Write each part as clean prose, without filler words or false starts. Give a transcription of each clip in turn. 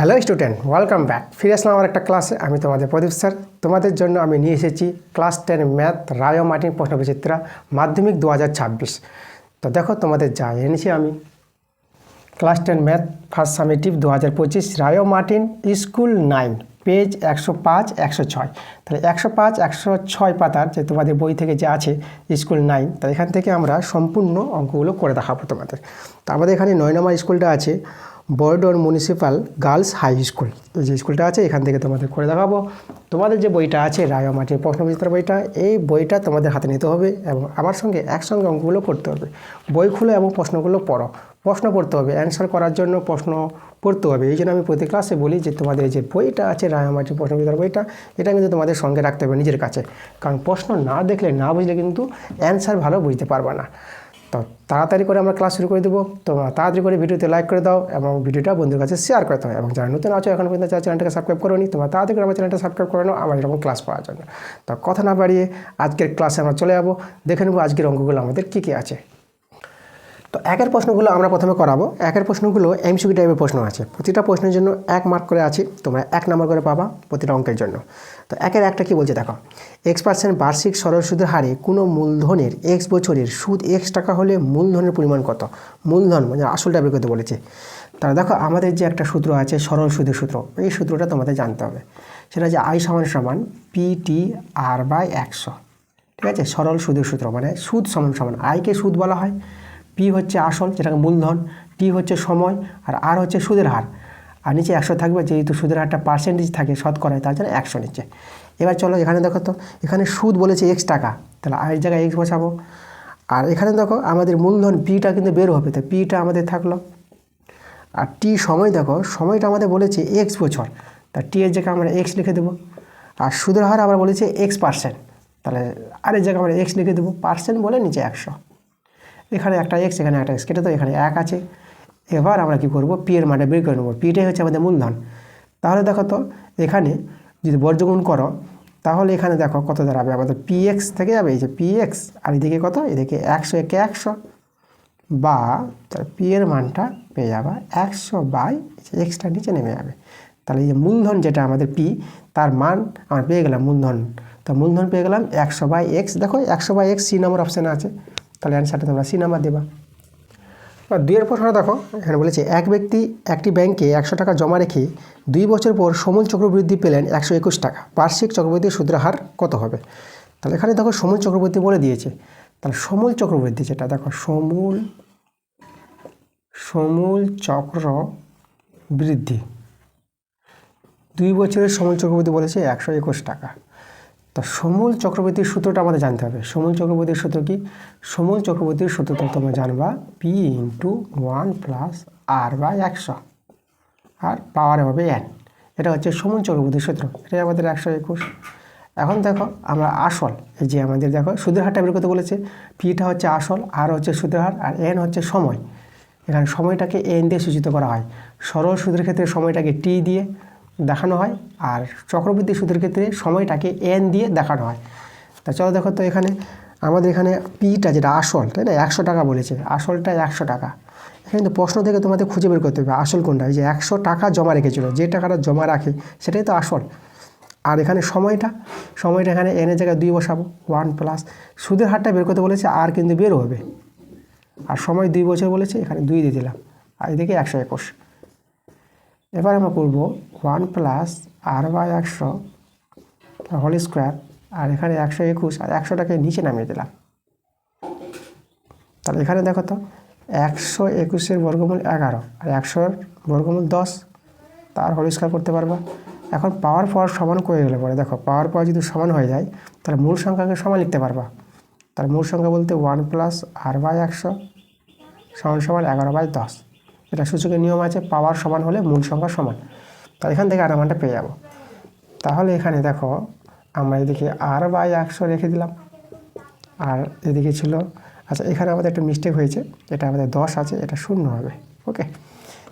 Hello student, welcome back. ফিরে আসলাম আমার একটা ক্লাসে। আমি তোমাদের প্রদীপ স্যার। তোমাদের জন্য আমি নিয়ে এসেছি ক্লাস 10 ম্যাথ রায় ও মার্টিন প্রশ্নবিচিত্রা মাধ্যমিক 2026। তো দেখো, তোমাদের যা এনেছি আমি ক্লাস 10 ম্যাথ ফার্স্ট সামেটিভ 2025 রায় ও মার্টিন স্কুল 9 পেজ 105 106। তাহলে 105 106 পাতার যে তোমাদের বই থেকে যে আছে স্কুল 9, তাহলে এখান থেকে আমরা সম্পূর্ণ অঙ্কগুলো করে দেখাবো তোমাদের। তো আমাদের এখানে 9 নম্বর স্কুলটা আছে border municipal girls high school. যে স্কুলটা আছে এখান থেকে তোমাদের করে দেখাবো। তোমাদের যে বইটা আছে রায় ও মার্টিন প্রশ্নবিচিত্রা বইটা, এই বইটা তোমাদের হাতে নিতে হবে এবং আমার সঙ্গে একসঙ্গে অঙ্কগুলো করতে হবে। বই খুলে এবং প্রশ্নগুলো পড়ো। প্রশ্ন পড়তে হবে, অ্যান্সার করার জন্য প্রশ্ন পড়তে হবে। এই জন্য আমি প্রতি ক্লাসে বলি যে তোমাদের যে বইটা আছে রায় ও মার্টিন প্রশ্নবিচিত্রা বইটা, এটা কিন্তু তোমাদের সঙ্গে রাখতে হবে নিজের কাছে। কারণ প্রশ্ন না দেখলে, না বুঝলে কিন্তু অ্যান্সার ভালো বুঝতে পারবে না। তো তাড়াতাড়ি করে আমরা ক্লাস শুরু করে দেবো। তোমরা তাড়াতাড়ি করে ভিডিওতে লাইক করে দাও এবং ভিডিওটা বন্ধুদের কাছে শেয়ার করতে হয়। এবং যারা নতুন আছো এখন পর্যন্ত চ্যানেলটাকে সাবস্ক্রাইব করো নি, তোমরা তাড়াতাড়ি করে আমার চ্যানেলটা সাবস্ক্রাইব করে নাও আমার এরকম ক্লাস পাওয়ার জন্য। তো কথা না বাড়িয়ে আজকের ক্লাসে আমরা চলে যাবো, দেখে নেবো আজকের অঙ্কগুলো আমাদের কী কী আছে। তো একের প্রশ্নগুলো আমরা প্রথমে করাবো। একের প্রশ্নগুলো এমসিকিউ টাইপের প্রশ্ন আছে। প্রতিটা প্রশ্নের জন্য 1 মার্ক করে আছে, তোমরা 1 নাম্বার করে পাবা প্রতিটা অঙ্কের জন্য। তো একের একটা কী বলছে দেখো, X% বার্ষিক সরল সুদের হারে কোনো মূলধনের X বছরের সুদ X টাকা হলে মূলধনের পরিমাণ কত? মূলধন মানে আসলটা বের করতে বলেছে। তাহলে দেখো, আমাদের যে একটা সূত্র আছে সরল সুদের সূত্র, এই সূত্রটা তোমাদের জানতে হবে। সেটা যে I = PTR/100। ঠিক আছে, সরল সুদের সূত্র মানে সুদ সমান সমান আইকে সুদ বলা হয়, পি হচ্ছে আসল যেটাকে মূলধন, টি হচ্ছে সময়, আর আর হচ্ছে সুদের হার। আর নিচে 100 থাকবে, যেহেতু সুদের হারটা পার্সেন্টেজ থাকে শতকরায়, তার জন্য 100 নিচে। এবার চলো এখানে দেখো তো, এখানে সুদ বলেছে X টাকা, তাহলে আয়ের জায়গায় X বসাবো। আর এখানে দেখো আমাদের মূলধন পিটা কিন্তু বের হবে, তো পিটা আমাদের থাকলো। আর টি সময়, দেখো সময়টা আমাদের বলেছে X বছর, তা টি এর জায়গায় আমরা X লিখে দেবো। আর সুদের হার আবার বলেছে X%, তাহলে আর এর জায়গায় আমরা X লিখে দেবো, পার্সেন্ট বলে নিচে 100। এখানে একটা X, এখানে একটা X কেটে, তো এখানে 1 আছে। এবার আমরা কি করব, পি এর মানটা বের করে নেবো। পিটাই হচ্ছে আমাদের মূলধন। তাহলে দেখো তো, এখানে যদি বর্গমূল করো তাহলে এখানে দেখো কত দাঁড়াবে, আমাদের PX থেকে যাবে এই যে PX, আর এদিকে কত, এদিকে 100, একে 100 বা পি এর মানটা পেয়ে যাবা 100/Xটা নিচে নেমে যাবে। তাহলে এই যে মূলধন যেটা আমাদের পি, তার মান আমরা পেয়ে গেলাম মূলধন। তো মূলধন পেয়ে গেলাম 100/X। দেখো 100/X সি নম্বর অপশানে আছে, তাহলে অ্যান্সারটা তোমরা সি নাম্বার দেবা। আর 2 এর প্রশ্নটা দেখো, এখানে বলেছে এক ব্যক্তি একটি ব্যাংকে 100 টাকা জমা রেখে 2 বছর পর সমূল চক্রবৃদ্ধি পেলেন 121 টাকা। বার্ষিক চক্রবৃদ্ধি সুদের হার কত হবে? তাহলে এখানে দেখো সমূল চক্রবৃদ্ধি বলে দিয়েছে। তাহলে সমূল চক্রবৃদ্ধি যেটা দেখো, সমূল চক্রবৃদ্ধি 2 বছরের সমূল চক্রবৃদ্ধি বলেছে 121 টাকা। তো সমূল চক্রবৃদ্ধির সূত্রটা আমাদের জানতে হবে। সমূল চক্রবৃদ্ধির সূত্র কি? সমূল চক্রবৃদ্ধির সূত্রটা তোমরা জানবা P × 1 + R/100, আর পাওয়ারে হবে n। এটা হচ্ছে সমূল চক্রবৃদ্ধির সূত্র, এটাই আমাদের 121। এখন দেখো আমরা আসল, এই যে আমাদের দেখো সুদের হারটা বের করতে বলেছে। পিটা হচ্ছে আসল, আর হচ্ছে সুদের হার, আর n হচ্ছে সময়। এখানে সময়টাকে n দিয়ে সূচিত করা হয়। সরল সুদের ক্ষেত্রে সময়টাকে t দিয়ে দেখানো হয়, আর চক্রবৃদ্ধি সুদের ক্ষেত্রে সময়টাকে n দিয়ে দেখানো হয়। তা চলো দেখো তো, এখানে আমাদের এখানে পিটা যেটা আসল, তাই না, 100 টাকা বলেছে, আসলটা 100 টাকা। এখানে কিন্তু প্রশ্ন থেকে তোমাদের খুঁজে বের করতে হবে আসল কোনটা। এই যে 100 টাকা জমা রেখেছিল, যে টাকাটা জমা রাখে সেটাই তো আসল। আর এখানে সময়টা এখানে n এর জায়গায় 2 বসাবো, 1 + সুদের হারটা বের করতে বলেছে, আর কিন্তু বের হবে। আর সময় 2 বছর বলেছে, এখানে 2 দিয়ে দিলাম, আর এদিকে 121। এবার আমরা করব 1 + R/100 হোল স্কোয়ার, আর এখানে 121, আর 100টাকে নিচে নামিয়ে দিলাম। তাহলে এখানে দেখো তো 121-এর বর্গমূল 11, আর 100-এর বর্গমূল 10, তার হোল স্কোয়ার করতে পারবা। এখন পাওয়ার সমান করে গেলে পরে দেখো, পাওয়ার যদি সমান হয়ে যায় তাহলে মূল সংখ্যাকে সমান লিখতে পারবা। তাহলে মূল সংখ্যা বলতে 1 + R/100 = 11/10। এটা সূচকের নিয়ম আছে, পাওয়ার সমান হলে মূল সংখ্যা সমান। তাহলে এখান থেকে আর মানটা পেয়ে যাব। তাহলে এখানে দেখো আমরা এদিকে R/100 রেখে দিলাম, আর এদিকে ছিল, আচ্ছা এখানে আমাদের একটা মিস্টেক হয়েছে, এটা আমাদের 10 আছে, এটা 0 হবে। ওকে,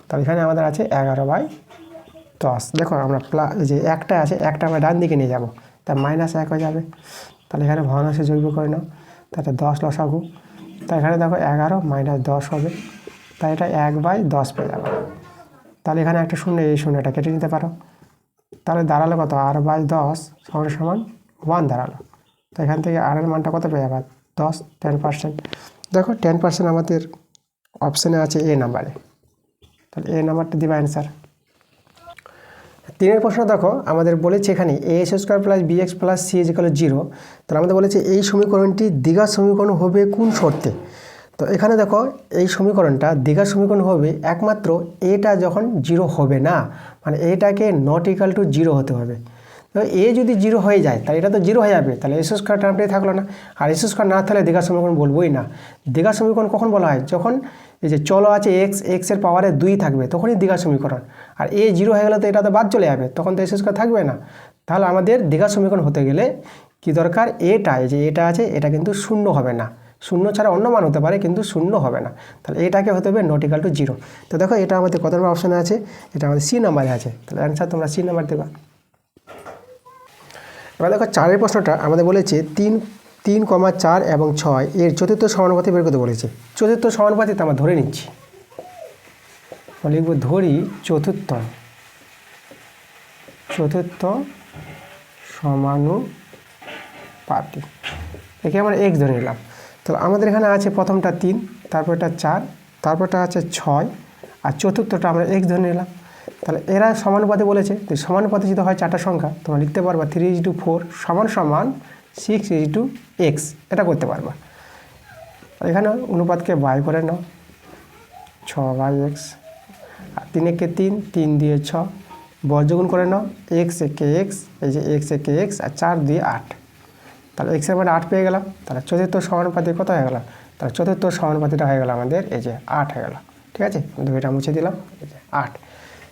তাহলে এখানে আমাদের আছে 11/10। দেখো আমরা যে একটা আছে, একটা আমরা ডান দিকে নিয়ে যাব, তা -1 হয়ে যাবে। তাহলে এখানে ভগ্নাংশে যোগ করে নাও, তাহলে 10 লসাগু। তাই এখানে দেখো 11 - 10 হবে, তাই এটা 1/10 পেয়ে যাবে। তাহলে এখানে একটা শূন্য, এই শূন্যটা কেটে নিতে পারো। তাহলে দাঁড়ালো কত, r/10 সমান 1 দাঁড়ালো। তো এখান থেকে r এর মানটা কত পেয়ে যাবে, 10% দেখো 10% আমাদের অপশানে আছে এ নাম্বারে, তাহলে এ নাম্বারটা দিবা অ্যান্সার। 3 প্রশ্ন দেখো, আমাদের বলেছে এখানে a² + bx + c = 0। তাহলে আমাদের বলেছে এই সমীকরণটি দ্বিঘাত সমীকরণ হবে কোন শর্তে। তো এখানে দেখো এই সমীকরণটা দ্বিঘাত সমীকরণ হবে একমাত্র এটা যখন 0 হবে না, মানে এটাকে নট ইকুয়াল টু 0 হতে হবে। তো এ যদি 0 হয়ে যায় তাহলে এটা তো 0 হয়ে যাবে, তাহলে s² টার্মটাই থাকলো না। আর s² না থাকলে দ্বিঘাত সমীকরণ বলবোই না। দ্বিঘাত সমীকরণ কখন বলা হয়, যখন এই যে চলো আছে x এর পাওয়ারে 2 থাকবে তখনই দ্বিঘাত সমীকরণ। আর এ 0 হয়ে গেলে তো এটা তো বাদ চলে যাবে, তখন তো s² থাকবে না। তাহলে আমাদের দ্বিঘাত সমীকরণ হতে গেলে কি দরকার, এটা এই যে এটা আছে এটা কিন্তু শূন্য হবে না, শূন্য ছাড়া অন্য মান হতে পারে কিন্তু শূন্য হবে না। তাহলে এটাকে হতে হবে নট ইকুয়াল টু 0। তো দেখো এটা আমাদের কত নম্বর অপশানে আছে, এটা আমাদের সি নাম্বারে আছে। তাহলে অ্যান্সার তোমরা সি নাম্বার দেবা। এবার দেখো 4 প্রশ্নটা আমাদের বলেছে 3, 4 এবং 6 এর চতুর্থ সমানুপাতি বের করতে বলেছে। চতুর্থ সমানুপাতি তো আমরা ধরে নিচ্ছি, লিখব ধরি চতুর্থ সমানুপাতি, একে আমরা x ধরে নিলাম। তাহলে আমাদের এখানে আছে প্রথমটা 3, তারপরটা 4, তারপরটা আছে 6 আর চতুর্থটা আমরা x ধরে নিলাম। তাহলে এরা সমানুপাতি বলেছে, তো সমানুপাতি যদি হয় 4টা সংখ্যা তোমরা লিখতে পারবা 3:4 = 6:x, এটা করতে পারবা। এখানে অনুপাতকে বাই করে নাও, 6/x, আর 3 × 3, 3 দিয়ে 6, বর্গগুণ করে নাও, x একে x, এই যে x একে x আর 4 দিয়ে 8। তাহলে x এর মানে 8 পেয়ে গেলাম। তাহলে চতুর্থ সমানুপাতি কত হয়ে গেল, তাহলে চতুর্থ সমানুপাতিটা হয়ে গেল আমাদের এই যে 8 হয়ে গেল। ঠিক আছে, এটা মুছে দিলাম, এই যে 8।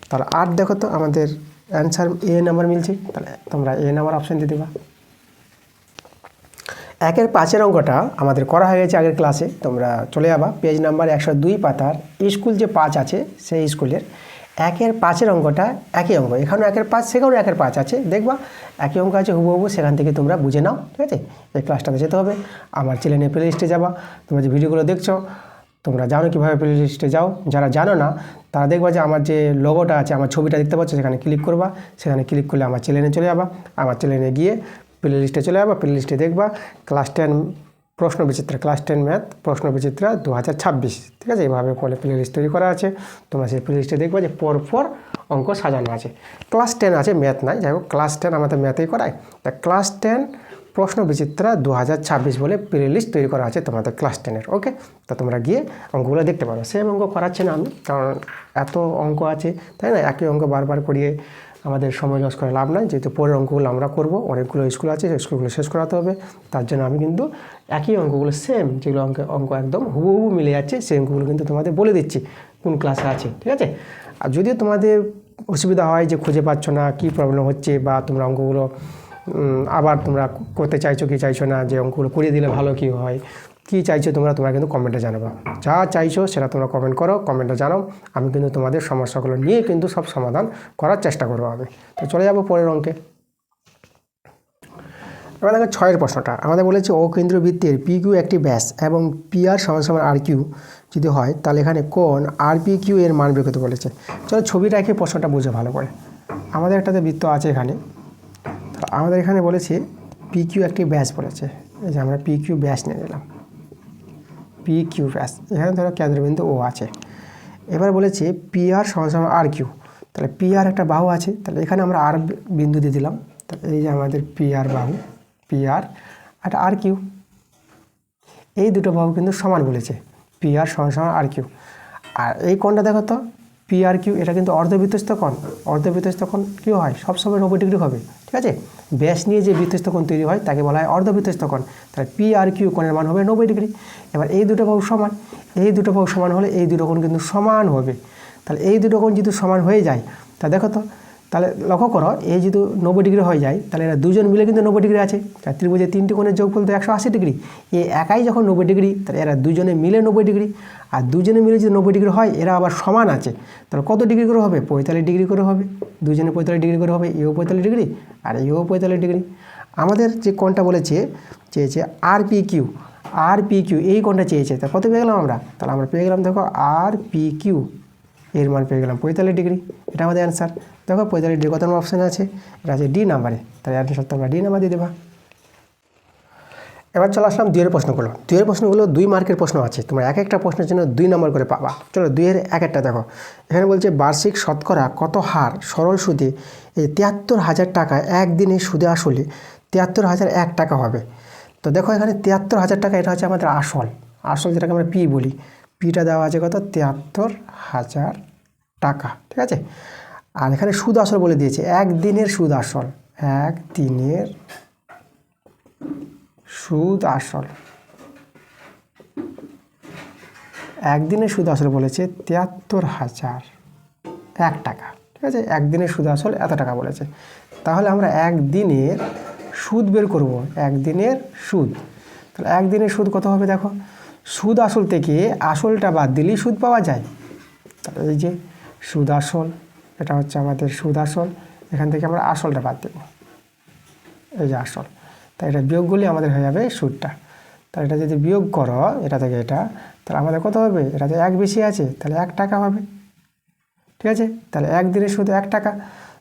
তাহলে 8 দেখো তো আমাদের অ্যান্সার এ নাম্বার মিলছে, তাহলে তোমরা এ নাম্বার অপশান দিয়ে দেবা। 1 এর 5 অঙ্কটা আমাদের করা হয়ে গেছে আগের ক্লাসে, তোমরা চলে যাবা পেজ নাম্বার 102 পাতার স্কুল যে 5 আছে সেই স্কুলের 1 এর 5 অঙ্কটা একই অঙ্ক, এখানেও 1 এর 5 সেখানেও 1 এর 5 আছে, দেখবা একই অঙ্ক আছে হুবহু, সেখান থেকে তোমরা বুঝে নাও। ঠিক আছে, এই ক্লাসটাতে যেতে হবে, আমার চ্যানেলের প্লে লিস্টে যাবা, তোমরা যে ভিডিওগুলো দেখছো তোমরা জানো কীভাবে প্লে লিস্টে যাও, যারা জানো না তারা দেখবা যে আমার যে লোগোটা আছে, আমার ছবিটা দেখতে পাচ্ছ, সেখানে ক্লিক করবা, সেখানে ক্লিক করলে আমার চ্যানেলে চলে যাবা, আমার চ্যানেলে গিয়ে প্লে লিস্টে চলে যাবা, প্লে লিস্টে দেখবা ক্লাস 10 প্রশ্নবিচিত্রা, ক্লাস 10 ম্যাথ প্রশ্নবিচিত্রা 2026। ঠিক আছে, এইভাবে ফলে প্লে লিস্ট তৈরি করা আছে, তোমরা সেই প্লে লিস্টে দেখবা যে পরপর অঙ্ক সাজানো আছে। ক্লাস 10 আছে, ম্যাথ নাই, যাই হোক ক্লাস 10 আমাদের ম্যাথেই করায়। তা ক্লাস 10 প্রশ্নবিচিত্রা 2026 বলে প্লে লিস্ট তৈরি করা আছে তোমাদের ক্লাস 10-এর। ওকে, তো তোমরা গিয়ে অঙ্কগুলো দেখতে পারো। সেম অঙ্ক করাচ্ছে না আমি, কারণ এত অঙ্ক আছে, তাই না, একই অঙ্ক বারবার করিয়ে আমাদের সময় লস করে লাভ নাই, যেহেতু পরের অঙ্কগুলো আমরা করব, অনেকগুলো স্কুল আছে, স্কুলগুলো শেষ করাতে হবে, তার জন্য আমি কিন্তু একই অঙ্কগুলো সেম, যেগুলো অঙ্ক একদম হুবহু মিলে যাচ্ছে সেই অঙ্কগুলো কিন্তু তোমাদের বলে দিচ্ছি কোন ক্লাসে আছে। ঠিক আছে, আর যদিও তোমাদের অসুবিধা হয় যে খুঁজে পাচ্ছ না, কী প্রবলেম হচ্ছে, বা তোমরা অঙ্কগুলো আবার তোমরা করতে চাইছো কি চাইছো না, যে অঙ্কগুলো করিয়ে দিলে ভালো কী হয়, কী চাইছো তোমরা কিন্তু কমেন্টে জানাবা। যা চাইছো সেটা তোমরা কমেন্ট করো, কমেন্টে জানাও, আমি কিন্তু তোমাদের সমস্যাগুলো নিয়ে কিন্তু সব সমাধান করার চেষ্টা করবো আমি। তো চলে যাবো পরের অঙ্কে। এবার দেখো 6 প্রশ্নটা আমাদের বলেছে অকেন্দ্রীয় বৃত্তের PQ একটি ব্যাস এবং PR = RQ যদি হয়, তাহলে এখানে কোন RPQ এর মান বের করতে বলেছে। চলো ছবিটা এঁকে প্রশ্নটা বুঝে ভালো করে। আমাদের একটাতে বৃত্ত আছে এখানে, আমাদের এখানে বলেছে PQ একটি ব্যাস বলেছে, এই যে আমরা PQ ব্যাস নিয়ে নিলাম, PQ ব্যাস, এখানে ধরো কেন্দ্রবিন্দু ও আছে। এবার বলেছে PR = RQ, তাহলে PR একটা বাহু আছে, তাহলে এখানে আমরা R বিন্দু দিয়ে দিলাম, তাহলে এই যে আমাদের PR বাহু, PR আর RQ, এই দুটো বাহু কিন্তু সমান বলেছে, PR = RQ। আর এই কোণটা দেখো তো PRQ, এটা কিন্তু অর্ধবৃত্তস্থ কোণ, অর্ধবৃত্তস্থ কোণ কী হয়, সবসময় 90 ডিগ্রি হবে। ঠিক আছে, ব্যাস নিয়ে যে বৃত্তস্থ কোণ তৈরি হয় তাকে বলা হয় অর্ধবৃত্তস্থ কোণ, তাহলে PRQ কোণের মান হবে 90 ডিগ্রি। এবার এই দুটো বাহু সমান, এই দুটো বাহু সমান হলে এই দুটো কোণ কিন্তু সমান হবে। তাহলে এই দুটো কোণ যদি সমান হয়ে যায়, তা দেখো তো, তাহলে লক্ষ্য করো এই যদি 90 ডিগ্রি হয়ে যায়, তাহলে এরা দুজন মিলে কিন্তু 90 ডিগ্রি আছে, তাই ত্রিভুজের 3টি কোণের যোগফল তো 180 ডিগ্রি। এ একাই যখন 90 ডিগ্রি, তাহলে এরা দুজনে মিলে 90 ডিগ্রি, আর দুজনে মিলে যদি 90 ডিগ্রি হয়, এরা আবার সমান আছে, তাহলে কত ডিগ্রি করে হবে, 45 ডিগ্রি করে হবে, দুজনে 45 ডিগ্রি করে হবে, এও 45 ডিগ্রি আর এও 45 ডিগ্রি। আমাদের যে কোণটা বলেছে চেয়েছে RPQ, এই কোণটা চেয়েছে, তা কত পেয়ে গেলাম আমরা, তাহলে আমরা পেয়ে গেলাম দেখো RPQ এর মান পেয়ে গেলাম 45°। এটা আমাদের অ্যান্সার। দেখো 45° কত নম্বর অপশানে আছে? এটা আছে ডি নাম্বারে, তাই অ্যান্সার তোমরা ডি নাম্বার দিয়ে দেবা। এবার চলে আসলাম 2 এর প্রশ্নগুলো। 2 এর প্রশ্নগুলো 2 মার্কের প্রশ্ন আছে, তোমরা এক একটা প্রশ্নের জন্য 2 নম্বর করে পাবা। চলো 2 এর এক একটা দেখো। এখানে বলছে বার্ষিক শতকরা কত হার সরল সুদে এই 73,000 টাকা একদিনে সুদে আসলে 73,001 টাকা হবে। তো দেখো এখানে 73,000 টাকা, এটা হচ্ছে আমাদের আসল যেটাকে আমরা পি বলি। পিটা দেওয়া আছে কত? 73,000 টাকা, ঠিক আছে। আর এখানে সুদ আসল বলে দিয়েছে, একদিনের সুদ আসল, একদিনের সুদ আসল, একদিনের সুদ আসল বলেছে 73,001 টাকা, ঠিক আছে। একদিনের সুদ আসল এত টাকা বলেছে। তাহলে আমরা একদিনের সুদ বের করব, একদিনের সুদ। তাহলে একদিনের সুদ কত হবে? দেখো সুদ আসল থেকে আসলটা বাদ দিলেই সুদ পাওয়া যায়। তাহলে এই যে সুদ আসল, এটা হচ্ছে আমাদের সুদ আসল, এখান থেকে আমরা আসলটা বাদ দেব, এই যে আসল। তাই এটা বিয়োগ করলে আমাদের হয়ে যাবে সুদটা। তাহলে এটা যদি বিয়োগ করো এটা থেকে এটা, তাহলে আমাদের কত হবে? এটা তো 1 বেশি আছে, তাহলে 1 টাকা হবে, ঠিক আছে। তাহলে একদিনের সুদ 1 টাকা।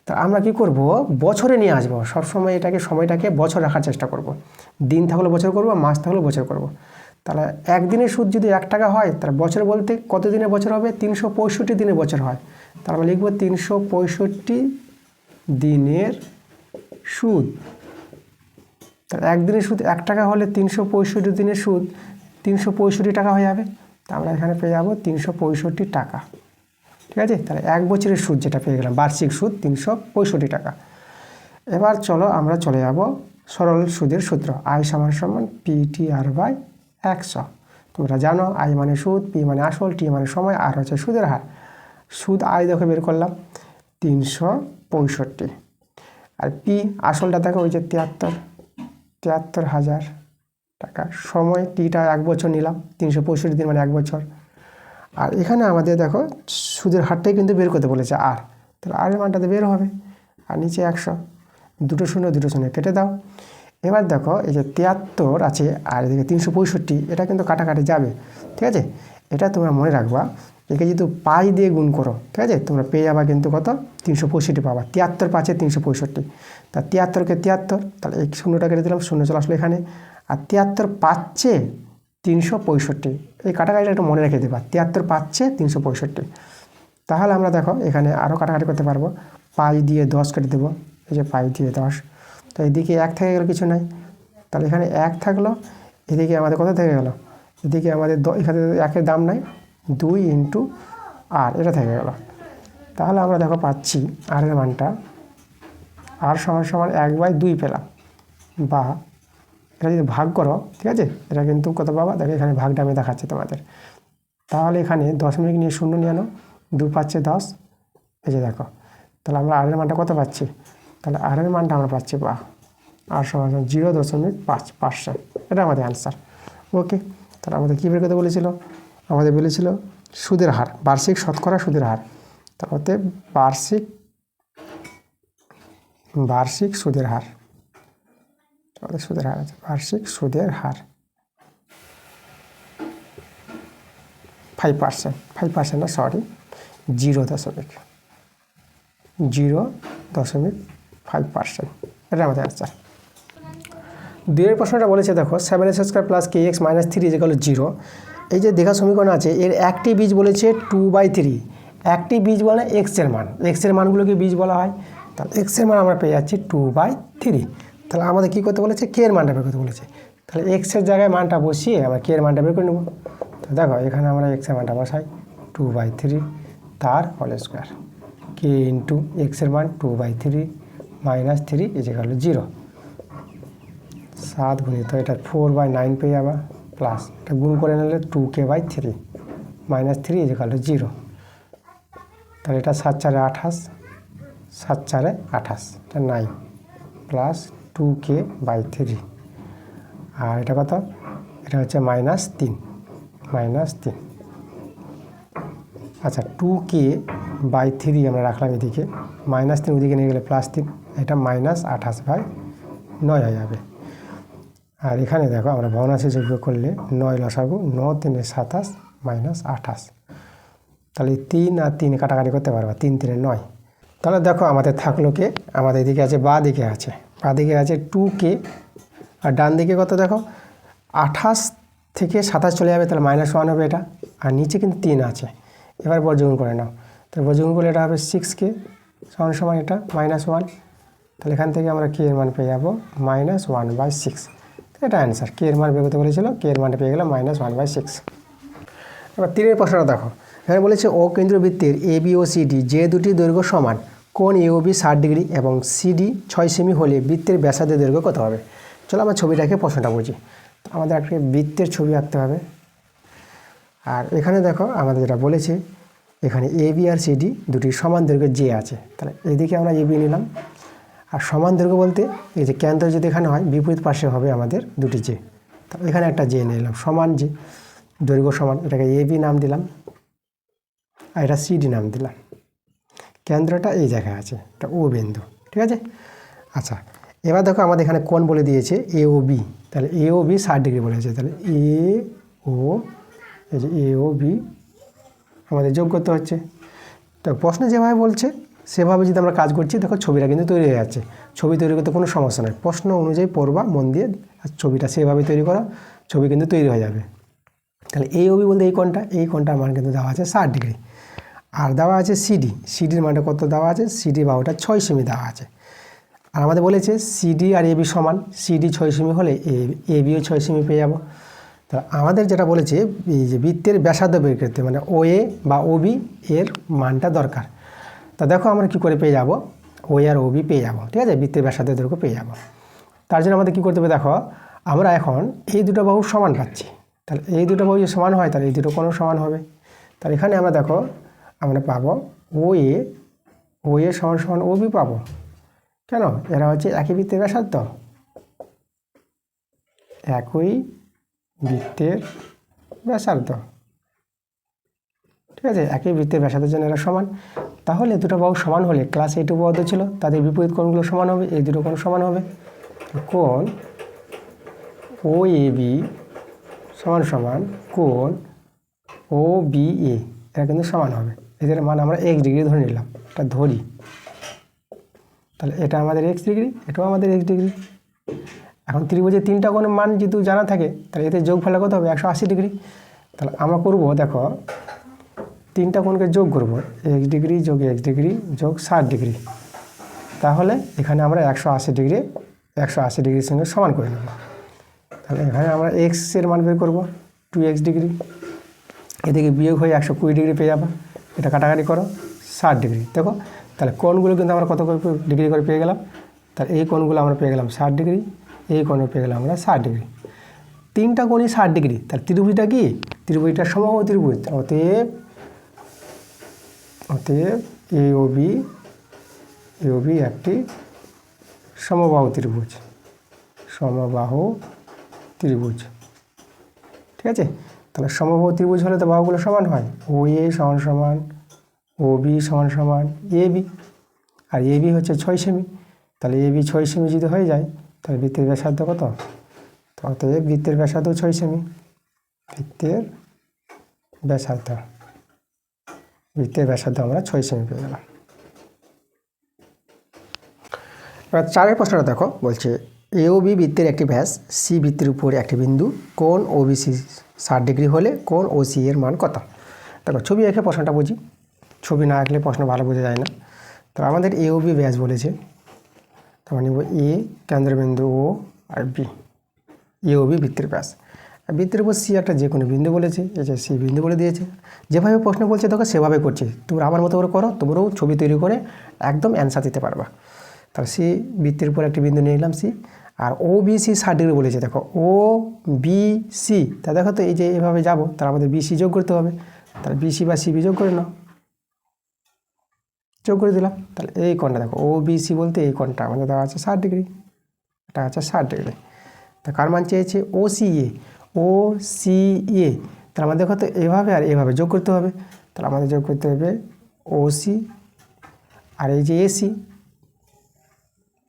তা আমরা কি করব? বছরে নিয়ে আসবো, সবসময় এটাকে সময়টাকে বছর রাখার চেষ্টা করব। দিন থাকলে বছর করব, মাস থাকলে বছর করব। তাহলে একদিনের সুদ যদি 1 টাকা হয়, তাহলে বছর বলতে কত দিনের বছর হবে? 365 দিনের বছর হয়। তাহলে আমরা লিখব 365 দিনের সুদ। তাহলে একদিনের সুদ 1 টাকা হলে 365 দিনের সুদ 365 টাকা হয়ে যাবে। তা আমরা এখানে পেয়ে যাবো 365 টাকা, ঠিক আছে। তাহলে 1 বছরের সুদ যেটা পেয়ে গেলাম, বার্ষিক সুদ 365 টাকা। এবার চলো আমরা চলে যাব সরল সুদের সূত্র, আই সমান সমান PTR/100। তোমরা জানো আই মানে সুদ, পি মানে আসল, টি মানে সময়, আর হচ্ছে সুদের হার। সুদ আই দেখো বের করলাম 365, আর পি আসলটা দেখো ওই যে 73,000 টাকা, সময় টিটা 1 বছর নিলাম, 365 দিন মানে 1 বছর। আর এখানে আমাদের দেখো সুদের হারটাই কিন্তু বের করতে বলেছে আর, তাহলে আর এর মানটা তো বের হবে। আর নিচে 100, দুটো শূন্য কেটে দাও। এবার দেখো এই যে 73 আছে আর এদিকে 365, এটা কিন্তু কাটাকাটি যাবে, ঠিক আছে। এটা তোমরা মনে রাখবা, একে যদি পাই দিয়ে গুণ করো, ঠিক আছে, তোমরা পেয়ে যাবা কিন্তু কত? 365 পাবা। 73 পাচ্ছে 365, তা 73কে 73, তাহলে এই শূন্যটা কেটে দিলাম, শূন্য চলে আসলো এখানে। আর 73 পাচ্ছে 365, এই কাটাকাটিটা একটু মনে রেখে দেবা, 73 পাচ্ছে 365। তাহলে আমরা দেখো এখানে আরও কাটাকাটি করতে পারবো, পাই দিয়ে 10 কেটে দেবো, এই যে পাই দিয়ে 10, তো এদিকে 1 থেকে গেলো, কিছু নাই, তাহলে এখানে 1 থাকলো, এদিকে আমাদের কত থেকে গেল? এদিকে আমাদের এখানে 1-এর দাম নাই, 2 ইন্টু আর, এটা থেকে গেল। তাহলে আমরা দেখো পাচ্ছি আর এর মানটা আর সমান সমান 1/2 পেলাম, বা এটা যদি ভাগ করো, ঠিক আছে, এটা কিন্তু কত পাবা? দেখো এখানে ভাগটা আমি দেখাচ্ছি তোমাদের। তাহলে এখানে দশমিক নিয়ে শূন্য নিয়ে আনো, 2 পাচ্ছে 10, এই যে দেখো। তাহলে আমরা আর এর মানটা কত পাচ্ছি? তাহলে আর এর মানটা আমরা পাচ্ছি বা আর সমান 0.5%, এটা আমাদের অ্যান্সার। ওকে, তাহলে আমাদের কী বের করতে বলেছিল? আমাদের বলেছিল সুদের হার, বার্ষিক শতকরা সুদের হার। তারপরে বার্ষিক সুদের হার, আমাদের সুদের হার আছে, বার্ষিক সুদের হার 5%, না সরি, 0.05%, এটা আমাদের অ্যান্সার। 2 এর প্রশ্নটা বলেছে দেখো 7x² + kx - 3 = 0। এই যে দেখা সমীকরণ আছে, এর একটি বীজ বলেছে 2/3, একটি বীজ বলে x এর মান, x এর মানগুলোকে বীজ বলা হয়। তাহলে x এর মান আমরা পেয়ে যাচ্ছি 2/3। তাহলে আমাদের কী করতে বলেছে? k এর মানটা বের করতে বলেছে। তাহলে x এর জায়গায় মানটা বসিয়ে আমরা k এর মানটা বের করে নেব। তো দেখো এখানে আমরা x এর মানটা বসাই 2/3 তার whole square, k into x এর মান 2/3 - 3 = 0। 7 গুণিত এটা 4/9 পেয়ে যাবা, প্লাস এটা গুণ করে নিলে 2k/3 - 3 = 0। তাহলে এটা 7 4 28, 7 4 28, এটা 9 প্লাস 2k/3, আর এটা কত? এটা হচ্ছে -3। আচ্ছা, 2k/3 আমরা রাখলাম এদিকে, -3 ওদিকে নিয়ে গেলে +3, এটা -28/9 হয়ে যাবে। আর এখানে দেখো আমরা ভগ্নাংশে যোগ করলে 9 লসাগু, 9 3 27 - 28, তাহলে 3 আর 3 কাটাকাটি করতে পারবা, 3 3 9। তাহলে দেখো আমাদের থাকলো কে, আমাদের এদিকে আছে বা দিকে আছে 2k, আর ডান দিকে কত দেখো 28 থেকে 27 চলে যাবে, তাহলে -1 হবে এটা, আর নিচে কিন্তু 3 আছে। এবার বর্গমূল করে নাও, তাহলে বর্গমূল করলে এটা হবে 6k সমান এটা -1। তাহলে এখান থেকে আমরা k এর মান পেয়ে যাবো -1/6। এটা অ্যান্সার, k এর মান বের করতে বলেছিল, k এর মানটা পেয়ে গেলাম -1/6। এবার 3 প্রশ্নটা দেখো, এখানে বলেছে অকেন্দ্রীয় বৃত্তের এ বি ও সিডি যে দুটি দৈর্ঘ্য সমান, কোণ এওবি 60 ডিগ্রি এবং সিডি 6 সেমি হলে বৃত্তের ব্যাসার্ধের দৈর্ঘ্য কত হবে? চলো আমরা ছবিটাকে প্রশ্নটা বুঝি। আমাদের একটা বৃত্তের ছবি আঁকতে হবে। আর এখানে দেখো আমাদের যেটা বলেছে, এখানে এ বি আর সিডি দুটি সমান দৈর্ঘ্যের জে আছে, তাহলে এদিকে আমরা এবি নিলাম। আর সমান দৈর্ঘ্য বলতে এই যে কেন্দ্র যদি এখানে হয়, বিপরীত পাশে হবে আমাদের দুটি জে, তাহলে এখানে একটা জে নিলাম, সমান জে, দৈর্ঘ্য সমান, এটাকে এবি নাম দিলাম, আর এটা সিডি নাম দিলাম। কেন্দ্রটা এই জায়গায় আছে, এটা ও বিন্দু, ঠিক আছে। আচ্ছা, এবার দেখো আমাদের এখানে কোণ বলে দিয়েছে এ ও বি, তাহলে এ ও বি 60 ডিগ্রি বলেছে, তাহলে এ ও বি আমাদের যোগ করতে হচ্ছে। তো প্রশ্ন যেভাবে বলছে সেভাবে যদি আমরা কাজ করছি, দেখো ছবিটা কিন্তু তৈরি হয়ে যাচ্ছে। ছবি তৈরি করতে কোনো সমস্যা নয়, প্রশ্ন অনুযায়ী পড়বা মন দিয়ে, আর ছবিটা সেভাবে তৈরি করা, ছবি কিন্তু তৈরি হয়ে যাবে। তাহলে এ ও বি বলতে এই কোণটার মান কিন্তু দেওয়া আছে 60 ডিগ্রি। আর দেওয়া আছে সিডির মানটা কত দেওয়া আছে, সিডি বাহুটা 6 সেমি দেওয়া আছে। আর আমাদের বলেছে সিডি আর এবি সমান, সিডি 6 সেমি হলে এবিও 6 সেমি পেয়ে যাব। তা আমাদের যেটা বলেছে এই যে বৃত্তের ব্যাসার্ধ বের করতে, মানে ও এ বা ও বি এর মানটা দরকার। তা দেখো আমরা কি করে পেয়ে যাব, ও আর ও বি পেয়ে যাব, ঠিক আছে, বৃত্তের ব্যাসার্ধের দৈর্ঘ্য পেয়ে যাব। তার জন্য আমাদের কী করতে হবে, দেখো আমরা এখন এই দুটো বাহু সমান পাচ্ছি, তাহলে এই দুটো বাহু যদি সমান হয় তাহলে এই দুটো কোণও সমান হবে। তাহলে এখানে আমরা দেখো আমরা পাবো ও এ সমান ও বি পাবো। কেন? এরা হচ্ছে একই বৃত্তের ব্যাসার্ধ, একই বৃত্তের ব্যাসার্ধ, ঠিক আছে, একই বৃত্তের ব্যাসার্ধের জন্য এরা সমান। তাহলে দুটো বাহু সমান হলে ক্লাস 8 উপপাদ্য ছিল, তাদের বিপরীত কোণগুলো সমান হবে, এই দুটো কোণ সমান হবে। কোণ ও এ বি সমান কোণ ও বি এ, এরা কিন্তু সমান হবে। এদের মান আমরা x ডিগ্রি ধরে নিলাম, এটা ধরি, তাহলে এটা আমাদের x ডিগ্রি, এটাও আমাদের x ডিগ্রি। এখন ত্রিভুজের 3টা কোণের মান যেহেতু জানা থাকে, তাহলে এতে যোগ ফেলা কত হবে, 180 ডিগ্রি। তাহলে আমরা করব দেখো 3টা কোণকে যোগ করব, x ডিগ্রি যোগ x ডিগ্রি যোগ 60 ডিগ্রি, তাহলে এখানে আমরা 180 ডিগ্রির সঙ্গে সমান করে নেব। তাহলে এখানে আমরা x এর মান বের করব 2x ডিগ্রি, এদিকে বিয়োগ হয়ে 120 ডিগ্রি পেয়ে যাবো, এটা কাটাকাটি করো 60 ডিগ্রি। দেখো তাহলে কোণগুলো কিন্তু আমরা কত ডিগ্রি করে পেয়ে গেলাম, তাহলে এই কোণগুলো আমরা পেয়ে গেলাম 60 ডিগ্রি, এই কোণে পেয়ে গেলাম আমরা 60 ডিগ্রি। 3টা কোণই 60 ডিগ্রি, তাহলে ত্রিভুজটা কি, ত্রিভুজটা সমবাহু ত্রিভুজ। অতএব এ ও বি একটি সমবাহু ত্রিভুজ, ঠিক আছে। তাহলে সমবাহু ত্রিভুজ হলে তো বাহুগুলো সমান হয়, ও এ সমান ও বি সমান A B, R A B হচ্ছে 6 সেমি, তাহলে এ বি 6 সেমি যদি হয়ে যায় তাহলে বৃত্তের ব্যাসার্ধ কত, অতএব বৃত্তের ব্যাসার্ধ 6 সেমি, বৃত্তের ব্যাসার্ধ আমরা 6 সেমি পেয়ে গেলাম। এবার 4 প্রশ্নটা দেখো, বলছে এ ও বি বৃত্তের একটি ব্যাস, সি বৃত্তের উপরে একটি বিন্দু, কোণ ও বি সি 60 ডিগ্রি হলে কোণ ও সি এর মান কত? দেখো ছবি এঁকে প্রশ্নটা বুঝি, ছবি না আঁকলে প্রশ্ন ভালো বোঝা যায় না। তো আমাদের এ ও বি ব্যাস বলেছে, তার মানে এ কেন্দ্রবিন্দু ও আর বি, এ ও বি বৃত্তের ব্যাস। বৃত্তের উপর সি একটা যে কোনো বিন্দু বলেছে, এই যে সি বিন্দু বলে দিয়েছে। যেভাবে প্রশ্ন বলছে দেখো সেভাবে করছে, তোমরা আমার মতো করে করো, তোমরাও ছবি তৈরি করে একদম অ্যান্সার দিতে পারবা। তাহলে সি বৃত্তের উপর একটি বিন্দু নিয়ে নিলাম সি, আর ও বি সি 60 ডিগ্রি বলেছে, দেখো ও বি সি, তা দেখো তো এই যে এভাবে যাবো, তাহলে আমাদের বিসি যোগ করতে হবে, তাহলে বিসি বা সিবি যোগ করে নাও, যোগ করে দিলাম। তাহলে এই কোণটা দেখো ও বি সি বলতে এই কোণটা আমাদের দেওয়া আছে 60 ডিগ্রি, এটা আছে 60 ডিগ্রি। তা কার মান চেয়েছে, ও সি এ, তাহলে আমাদের দেখো তো এভাবে আর এভাবে যোগ করতে হবে, তাহলে আমাদের যোগ করতে হবে ও সি আর এই যে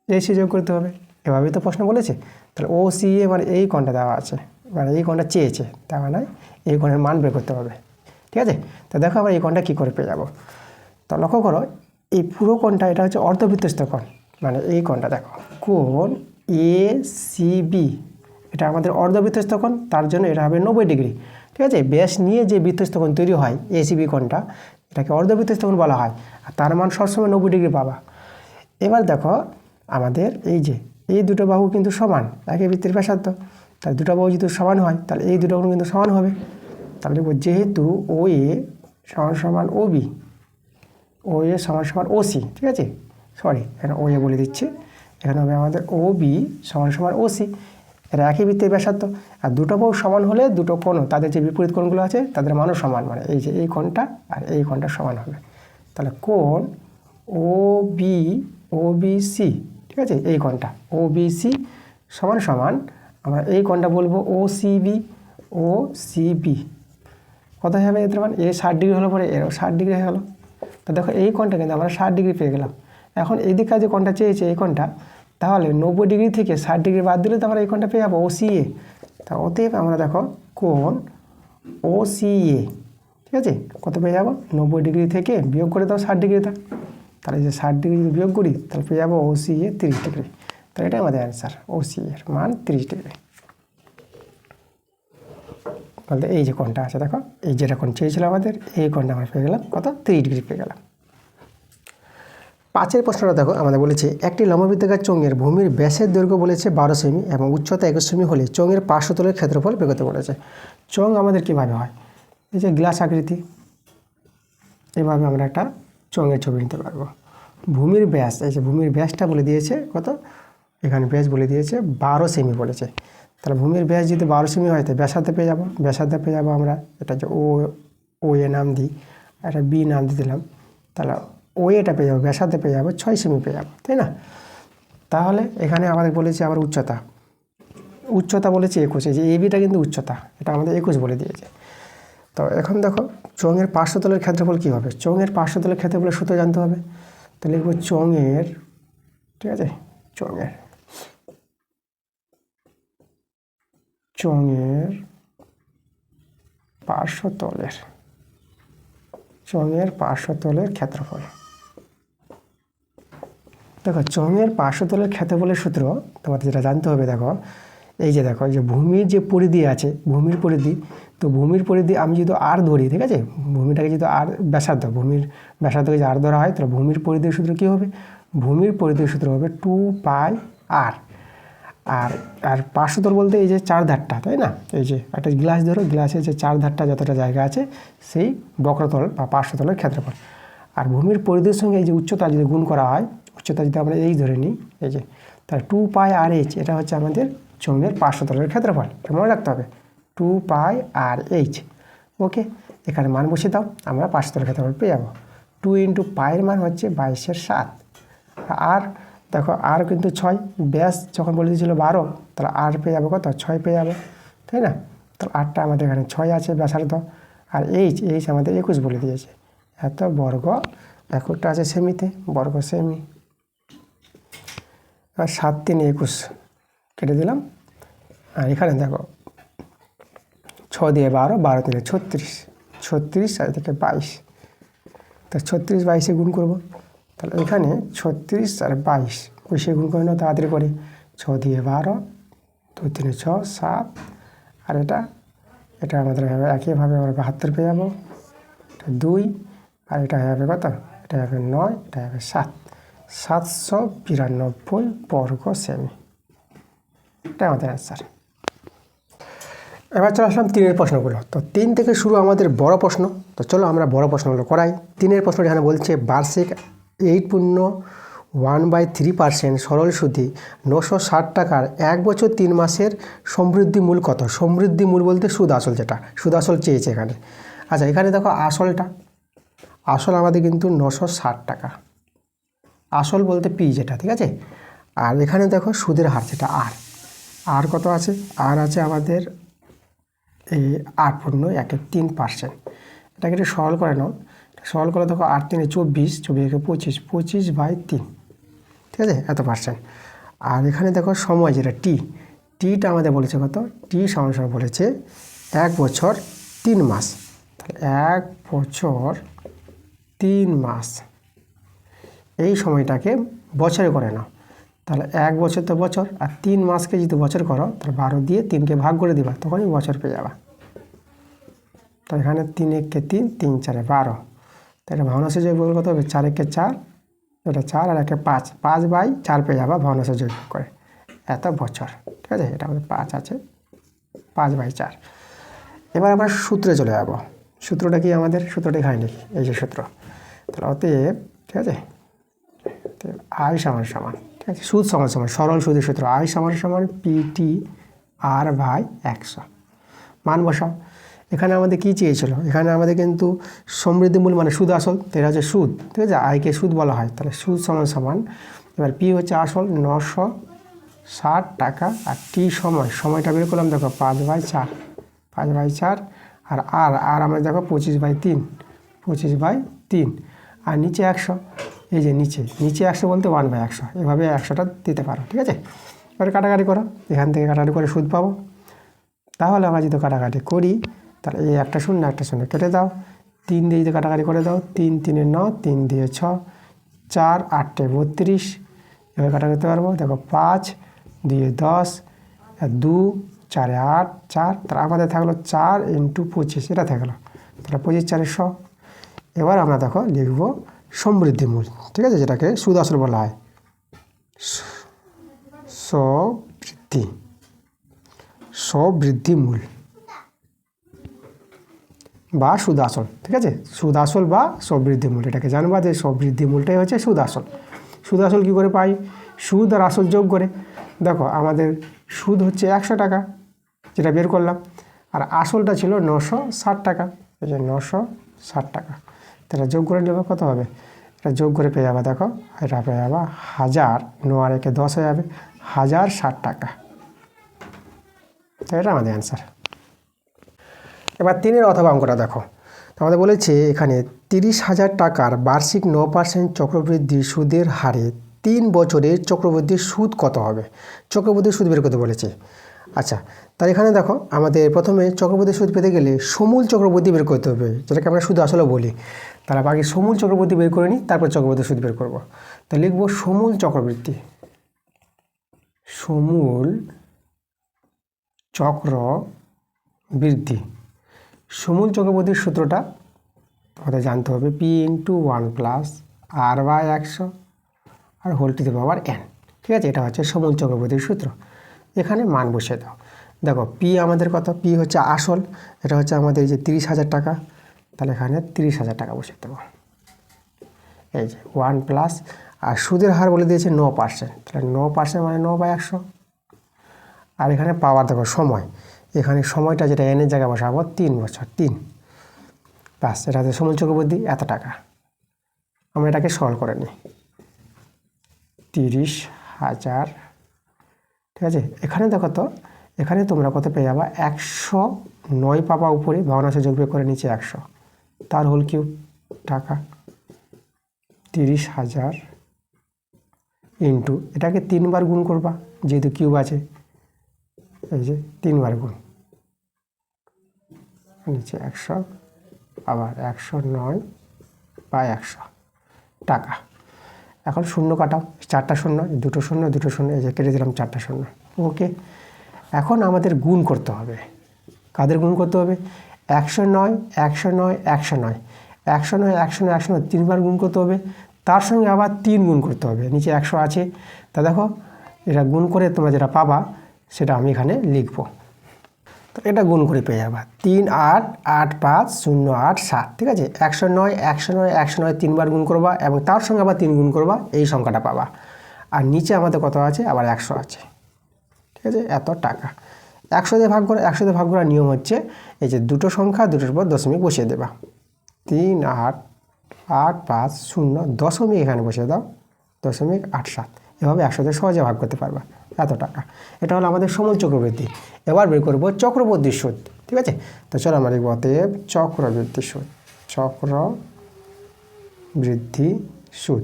এসি যোগ করতে হবে, এভাবেই তো প্রশ্ন বলেছে। তাহলে ও সি এ মানে এই কোণটা দেওয়া আছে, মানে এই কোণটা চেয়েছে, তা মানে এই কোণের মান বের করতে হবে, ঠিক আছে। তো দেখো আমরা এই কোণটা কী করে পেয়ে যাবো। তো লক্ষ্য করো এই পুরো কোণটা এটা হচ্ছে অর্ধবৃত্তস্থ কোণ, মানে এই কোণটা দেখো কোণ এসিবি, এটা আমাদের অর্ধবৃত্তস্থ কোণ, তার জন্য এটা হবে 90 ডিগ্রি। ঠিক আছে, ব্যাস নিয়ে যে বৃত্তস্থ কোণ তৈরি হয় এসিবি কোণটা, এটাকে অর্ধবৃত্তস্থ কোণ বলা হয়, আর তার মান সবসময় 90 ডিগ্রি পাবা। এবার দেখো আমাদের এই যে এই দুটো বাহু কিন্তু সমান, একই বৃত্তের ব্যাসার্ধ, তাহলে দুটো বাহু যদি সমান হয় তাহলে এই দুটো কোণ কিন্তু সমান হবে। তাহলে দেখব যেহেতু ও এ সমান সমান ও বি, ও এ সমান সমান ও সি, ঠিক আছে, সরি এখানে ও এ বলে দিচ্ছি, এখানে হবে আমাদের ও বি সমান সমান ও সি, এরা একই বৃত্তের ব্যাসার্ধ। আর দুটো বাহু সমান হলে দুটো কোণ, তাদের যে বিপরীত কোণগুলো আছে তাদের মানও সমান, মানে এই যে এই কোণটা আর এই কোণটা সমান হবে। তাহলে কোণ ও বি ও বি সি, ঠিক আছে, এই কোণটা ও বি সি সমান সমান আমরা এই কোণটা বলবো ও সি বি, ও সি বি। কত হবে এদের মান? এ 60 ডিগ্রি হলে পরে এরও 60 ডিগ্রি হয়ে গেল। তো দেখো এই কোণটা কিন্তু আমরা 60 ডিগ্রি পেয়ে গেলাম। এখন এই দিকে যে কোণটা চেয়েছে এই কোণটা, তাহলে 90 ডিগ্রি থেকে 60 ডিগ্রি বাদ দিলে তো আমরা এই কোণটা পেয়ে যাবো ও সি এ। তা অতএব আমরা দেখো কোণ ও সি এ, ঠিক আছে, কত পেয়ে যাবো? 90 ডিগ্রি থেকে বিয়োগ করে দাও 60 ডিগ্রিটা, তাহলে যে 60 ডিগ্রি যদি বিয়োগ করি তাহলে পেয়ে যাবো ও সি এ 30 ডিগ্রি। তাহলে এটাই আমাদের অ্যান্সার, ও সি এর মান 30 ডিগ্রি। বলতে এই যে কোণটা আছে দেখো, এই যেটা কোণ চেয়েছিল আমাদের, এই কোণটা আমরা পেয়ে গেলাম কত? 30 ডিগ্রি পেয়ে গেলাম। 5 প্রশ্নটা দেখো, আমাদের বলেছে একটি লম্ববৃত্তাকার চোঙের ভূমির ব্যাসের দৈর্ঘ্য বলেছে 12 সেমি এবং উচ্চতা 21 সেমি হলে চোঙের পার্শ্বতলের ক্ষেত্রফল বের করতে বলেছে। চোঙ আমাদের কীভাবে হয়? এই যে গ্লাস আকৃতি, এভাবে আমরা একটা চোঙের ছবি নিতে পারবো। ভূমির ব্যাস, এই যে ভূমির ব্যাসটা বলে দিয়েছে কত, এখানে ব্যাস বলে দিয়েছে 12 সেমি বলেছে। তাহলে ভূমির ব্যাস যদি 12 সেমি হয় তাহলে ব্যাসার্ধ পেয়ে যাবো। ব্যাসার্ধ পেয়ে যাবো আমরা, এটা যে ও এ নাম দিই, এটা বি নাম দিয়ে দিলাম, তাহলে ও এটা পেয়ে যাবো, ব্যাসার্ধ পেয়ে যাবো 6 সেমি পেয়ে যাবো, তাই না? তাহলে এখানে আমাদের বলেছে আবার উচ্চতা, উচ্চতা বলেছে 21, এই যে এবিটা কিন্তু উচ্চতা, এটা আমাদের 21 বলে দিয়েছে। তো এখন দেখো চোঙের পার্শ্বতলের ক্ষেত্রফল কী হবে? চোঙের পার্শ্বতলের ক্ষেত্রফলের সূত্র জানতে হবে। তো লিখব চোঙের, ঠিক আছে, চোঙের পার্শ্বতলের ক্ষেত্রফল। দেখো চোঙের পার্শ্বতলের ক্ষেত্রফলের সূত্র তোমাদের যেটা জানতে হবে, দেখো এই যে দেখো যে ভূমির যে পরিধি আছে, ভূমির পরিধি, তো ভূমির পরিধি আমি যদি আর ধরি, ঠিক আছে, ভূমিটাকে যদি আর ব্যাসার্ধ, ভূমির ব্যাসার্ধকে যদি আর ধরা হয় তাহলে ভূমির পরিধির সূত্র কী হবে? ভূমির পরিধির সূত্র হবে 2πr। আর পার্শ্বতল বলতে এই যে চার ধারটা, তাই না, এই যে একটা গ্লাস ধরো, গ্লাসের যে চার ধারটা যতটা জায়গা আছে সেই বক্রতল বা পার্শ্বতলের ক্ষেত্রফল। আর ভূমির পরিধির সঙ্গে এই যে উচ্চতা যদি গুণ করা হয়, উচ্চতা যদি আমরা এই ধরে নিই, এই যে তাহলে 2πrh, এটা হচ্ছে আমাদের চোঙের পার্শ্বতলের ক্ষেত্রফল, মনে রাখতে হবে 2πrh। ওকে, এখানে মান বসিয়ে দাও, আমরা পার্শ্বতলের ক্ষেত্রফল পেয়ে যাবো। 2 × পায়ের মান হচ্ছে 22/7। আর দেখো আর কিন্তু 6, ব্যাস যখন বলে দিয়েছিল 12, তাহলে আর পেয়ে যাবো কত? 6 পেয়ে যাবো, তাই না? তাহলে আরটা আমাদের এখানে 6 আছে ব্যাসার্ধ, আর এইচ আমাদের 21 বলে দিয়েছে, এত বর্গ এককটা আছে সেমিতে, বর্গ সেমি। আর 7 × 3 = 21 কেটে দিলাম। আর এখানে দেখো 6 দিয়ে 12, 12 × 3 = 36, 36 আর থেকে 22, তা 36 22-এ গুণ করবো, তাহলে এখানে 36 আর 22 22-এ গুণ করে নাও তাড়াতাড়ি করে। 6 দিয়ে 12, 2 × 3 = 6, 7, আর এটা আমাদের হবে একইভাবে আমরা 72 পেয়ে যাবো, এটা 2, আর এটা হবে কত? এটা হবে 9, এটা হবে 7, 792 বর্গ সেমি, এটা আমাদের অ্যান্সার। এবার চলে আসলাম 3 প্রশ্নগুলো। তো 3 থেকে শুরু আমাদের বড় প্রশ্ন, তো চলো আমরা বড় প্রশ্নগুলো করাই। 3 প্রশ্নটা এখানে বলছে বার্ষিক 8.1/3% সরল সুদে 960 টাকার 1 বছর 3 মাসের সমৃদ্ধি মূল কত? সমৃদ্ধি মূল বলতে সুদ আসল, যেটা সুদ আসল চেয়েছে এখানে। আচ্ছা এখানে দেখো আসল আমাদের কিন্তু 960 টাকা, আসল বলতে পি যেটা, ঠিক আছে। আর এখানে দেখো সুদের হার যেটা আর কত আছে? আর আছে আমাদের এই 8.13%। এটাকে একটু সরল করে নাও, সরল করে দেখো 8 × 3 = 24, 24 × 25, 25/3, ঠিক আছে, এত পার্সেন্ট। আর এখানে দেখো সময় যেটা টিটা আমাদের বলেছে কত? টি সমান বলেছে 1 বছর 3 মাস, তাহলে 1 বছর 3 মাস, এই সময়টাকে বছরে করে নাও। তাহলে 1 বছর তো বছর, আর 3 মাসকে যদি বছর করো তাহলে 12 দিয়ে 3কে ভাগ করে দিবা, তখনই বছর পেয়ে যাবা। তো এখানে 3 1 3, 3 4 12। তো এটা ভগ্নাংশের যোগ কত হবে? 4 1 4, এটা 4 আর 1 5, 5/4 পেয়ে যাবা ভগ্নাংশের যোগ করে, এত বছর। ঠিক আছে, এটা আমাদের 5 আছে, 5/4। এবার আমরা সূত্রে চলে যাব। সূত্রটা কি আমাদের? সূত্রটা এখানে লিখি, এই যে সূত্র। তাহলে অতএব, ঠিক আছে, আই সমান সমান, ঠিক আছে, সুদ সমান সমান, সরল সুদের সূত্র, আই সমান সমান পিটি আর/100। মান বসাও। এখানে আমাদের কি চেয়েছিল? এখানে আমাদের কিন্তু সমৃদ্ধি মূল মানে সুদ আসল, তো এটা হচ্ছে সুদ, ঠিক আছে, আইকে সুদ বলা হয়। তাহলে সুদ সমান সমান, এবার পি হচ্ছে আসল 960 টাকা, আর টি সময়টা বের করলাম, দেখো 5/4, 5/4, আর আর আমরা দেখো 25/3, 25/3, আর নিচে 100, এই যে নিচে 100 বলতে 1/100, এভাবে 100টা দিতে পারো। ঠিক আছে, এবার কাটাকাটি করো, এখান থেকে কাটাকাটি করে সুদ পাবো। তাহলে আমরা যদি কাটাকাটি করি, তাহলে এই একটা শূন্য কেটে দাও, 3 দিয়ে যদি কাটাকাটি করে দাও, 3 3 9, 3 দিয়ে 6, 4 8 32, এভাবে কাটা করতে পারবো। দেখো 5 দিয়ে 10, 2 4 8, 4, তাহলে আমাদের থাকলো 4 × 25, এটা থাকলো, তাহলে 25 4 100। এবার আমরা দেখো লিখবো সমৃদ্ধি মূল, ঠিক আছে, যেটাকে সুদ আসল বলা হয়, সবৃদ্ধি মূল বা সুদ আসল। ঠিক আছে, সুদ আসল বা সবৃদ্ধি মূল, এটাকে জানবা যে সবৃদ্ধি মূলটাই হচ্ছে সুদ আসল। সুদ আসল কী করে পাই? সুদ আর আসল যোগ করে। দেখো আমাদের সুদ হচ্ছে 100 টাকা, যেটা বের করলাম, আর আসলটা ছিল 960 টাকা, এই যে 960 টাকা। তাহলে যোগ করে নেবে, কত হবে? এটা যোগ করে পেয়ে যাবে, দেখো এটা পেয়ে যাবা 1000, 9 আর 1 10 হয়ে যাবে, 1060 টাকা। তো এটা আমাদের অ্যান্সার। এবার 3 অথবা অঙ্কটা দেখো। তো আমাদের বলেছে এখানে 30,000 টাকার বার্ষিক 9% চক্রবৃদ্ধি সুদের হারে 3 বছরের চক্রবৃদ্ধির সুদ কত হবে? চক্রবৃদ্ধির সুদ বের করতে বলেছে। আচ্ছা, তার এখানে দেখো আমাদের প্রথমে চক্রবৃদ্ধির সুদ পেতে গেলে সমূল চক্রবৃদ্ধি বের করতে হবে, যেটাকে আমরা সুদ আসলে বলি। তাহলে আগে সমূল চক্রবৃদ্ধি বের করে নিই, তারপর চক্রবৃদ্ধির সুদ বের করবো। তো লিখবো সমূল চক্রবৃদ্ধি, সমূল চক্রবৃদ্ধি। সমূল চক্রবৃদ্ধির সূত্রটা আমাদের জানতে হবে, P × 1 + R/100 আর whole to the power n। ঠিক আছে, এটা হচ্ছে সমূল চক্রবৃদ্ধির সূত্র। এখানে মান বসিয়ে দাও। দেখো পি আমাদের কত? পি হচ্ছে আসল, এটা হচ্ছে আমাদের এই যে 30,000 টাকা, তাহলে এখানে 30,000 টাকা বসিয়ে দেবো। এই যে 1 প্লাস, আর সুদের হার বলে দিয়েছে 9%, তাহলে 9% মানে 9/100। আর এখানে পাওয়ার দেখো সময়, এখানে সময়টা যেটা এনের জায়গায় বসাবো 3 বছর, 3 প্লাস এটা হচ্ছে সমূল চক্রবৃদ্ধি এত টাকা। আমরা এটাকে সরল করে নিই, 30,000। ঠিক আছে, এখানে দেখো তো, এখানে তোমরা কত পেয়ে যাবা? 109 পাবা উপরে, ভগ্নাংশে যোগ বিয়োগ করে নিচে 100, তার হোল কিউব টাকা। 30,000 ইন্টু এটাকে 3 বার গুণ করবা, যেহেতু কিউব আছে, এই যে 3 বার গুণ, নিচে 100, আবার 109/100 টাকা। এখন শূন্য কাটাও, 4টা শূন্য, 2টো শূন্য, 2টো শূন্য, এই যে কেটে দিলাম 4টা শূন্য। ওকে, এখন আমাদের গুণ করতে হবে। কাদের গুণ করতে হবে? 109, 109, 109, 109, 109, 109 3বার গুণ করতে হবে, তার সঙ্গে আবার 3 গুণ করতে হবে, নিচে 100 আছে। তা দেখো এটা গুণ করে তোমরা যেটা পাবা সেটা আমি এখানে লিখব। তো এটা গুণ করে পেয়ে যাবা 3 8 8 5 0 8 7। ঠিক আছে, 109, 109, 109 3বার গুণ করবা এবং তার সঙ্গে আবার 3 গুণ করবা, এই সংখ্যাটা পাবা। আর নিচে আমাদের কত আছে? আবার 100 আছে। ঠিক আছে, এত টাকা। 100 দিয়ে ভাগ করে, 100 দিয়ে ভাগ করার নিয়ম হচ্ছে এই যে দুটো সংখ্যা, দুটোর পর দশমিক বসিয়ে দেবা। 3 8 8 5 0, দশমিক এখানে বসিয়ে দাও, 0.87। এভাবে 100 দিয়ে সহজে ভাগ করতে পারবা, এত টাকা। এটা হলো আমাদের সমূল চক্রবৃদ্ধি। এবার বের করবো চক্রবৃদ্ধির সুদ। ঠিক আছে, তো চলো আমরা লিখব অতএব চক্রবৃদ্ধি সুদ, চক্রবৃদ্ধি সুদ।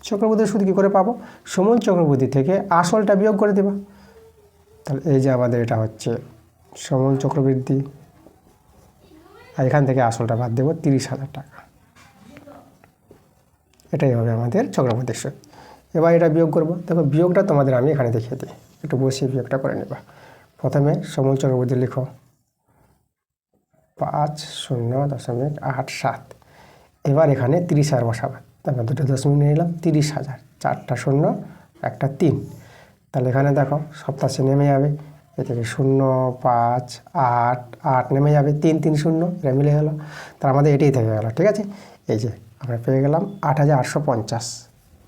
চক্রবৃদ্ধির সুদ কী করে পাবো? সমূল চক্রবৃদ্ধি থেকে আসলটা বিয়োগ করে দেবা। তাহলে এই যে আমাদের এটা হচ্ছে সমূল চক্রবৃদ্ধি আর এখান থেকে আসলটা বাদ দেবো 30,000 টাকা। এটাই হবে আমাদের চক্রবর্তী সুদ। এবার এটা বিয়োগ করব। দেখো বিয়োগটা তোমাদের আমি এখানে দেখিয়ে দিই, একটু বসিয়ে বিয়োগটা করে নেবা। প্রথমে সমূল চক্রবর্তী লিখো 50.87। এবার এখানে 30,000 বসাবো, তারপর দুটো দশমিক নিয়ে নিলাম, 30,000, 4টা শূন্য 1টা 3। তাহলে এখানে দেখো 87 নেমে যাবে, এ থেকে 0 5 8 8 নেমে যাবে, 3 3 0, এটা মিলে গেল। তার আমাদের এটাই থেকে গেল। ঠিক আছে, এই যে আমরা পেয়ে গেলাম 8,850,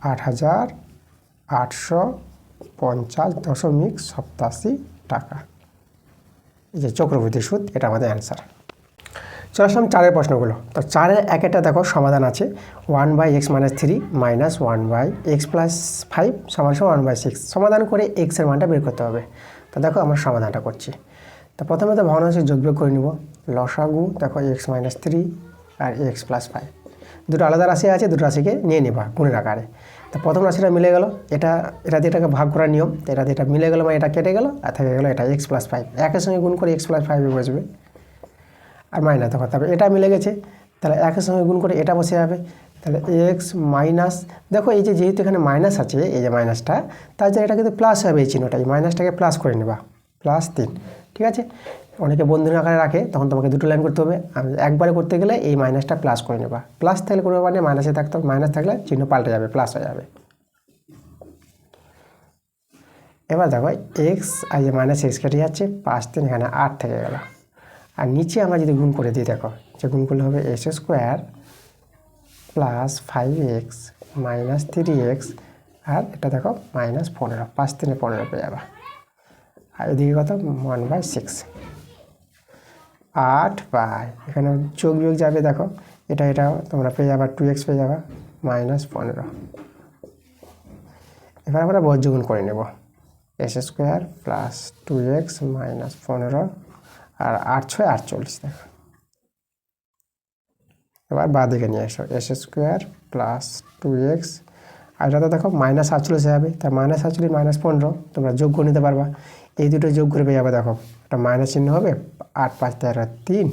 8,850.87 টাকা। এই যে চক্রবৃদ্ধি সুদ, এটা আমাদের অ্যান্সার। চলে আসলাম 4-এর প্রশ্নগুলো। তো 4-এর একটা দেখো সমাধান আছে 1/x - 3 - 1/x + 5 = 1/6। সমাধান করে x এর মানটা বের করতে হবে। তো দেখো আমরা সমাধানটা করছি। তো প্রথমে তো ভগ্নাংশের যোগ বিয়োগ করে নিব। লসাগু দেখো x - 3 আর x + 5, দুটো আলাদা রাশি আছে, দুটো রাশিকে নিয়ে নেবা গুণের আকারে। তো প্রথম রাশিটা মিলে গেল, এটা দিয়ে এটাকে ভাগ করার নিয়ম, এটা দিয়ে এটা মিলে গেল, মানে এটা কেটে গেল, আর থেকে গেলো এটা x + 5। একের সঙ্গে গুণ করে x + 5 বসবে, আর মাইনাস দেখো, তারপরে এটা মিলে গেছে, তাহলে একের সঙ্গে গুণ করে এটা বসে যাবে। তাহলে এক্স মাইনাস, দেখো এই যে যেহেতু এখানে মাইনাস আছে, এই যে মাইনাসটা, তার জন্য এটা কিন্তু প্লাস হবে, এই চিহ্নটা, এই মাইনাসটাকে প্লাস করে নেবা, +3। ঠিক আছে, অনেকে বন্ধনী আকারে রাখে, তখন তোমাকে দুটো লাইন করতে হবে। আমি একবারে করতে গেলে এই মাইনাসটা প্লাস করে নেবা। প্লাস থাকলে কোনো ব্যাপার নেই, মাইনাসে থাকতো, মাইনাস থাকলে চিহ্ন পাল্টে যাবে, প্লাস হয়ে যাবে। এবার দেখো এক্স আর যে -x কেটে যাচ্ছে, 5 3 এখানে 8 থেকে গেল। আর নিচে আমরা যদি গুণ করে দিই, দেখো যে গুণ করলে হবে s² + 5x - 3x, আর এটা দেখো -15, 5 3 15 পেয়ে যাবা। আর এদিকে কত 1/6, 8 বাই, এখানে যোগ বিয়োগ যাবে, দেখো এটা তোমরা পেয়ে যাবা, 2x পেয়ে যাবা, -15। এবার আমরা বর্গমূল করে নেব, s² + 2x - 15, আর 8 6 48। দেখো এবার বাঁ দিকে নিয়ে এসো, s² + 2x, আর এটা তো দেখো -48 যাবে, তার -48 -15 তোমরা যোগ করে নিতে পারবা। এই দুটো যোগ করে পেয়ে যাবে, দেখো এটা মাইনাস চিহ্ন হবে, 8 5 13 3,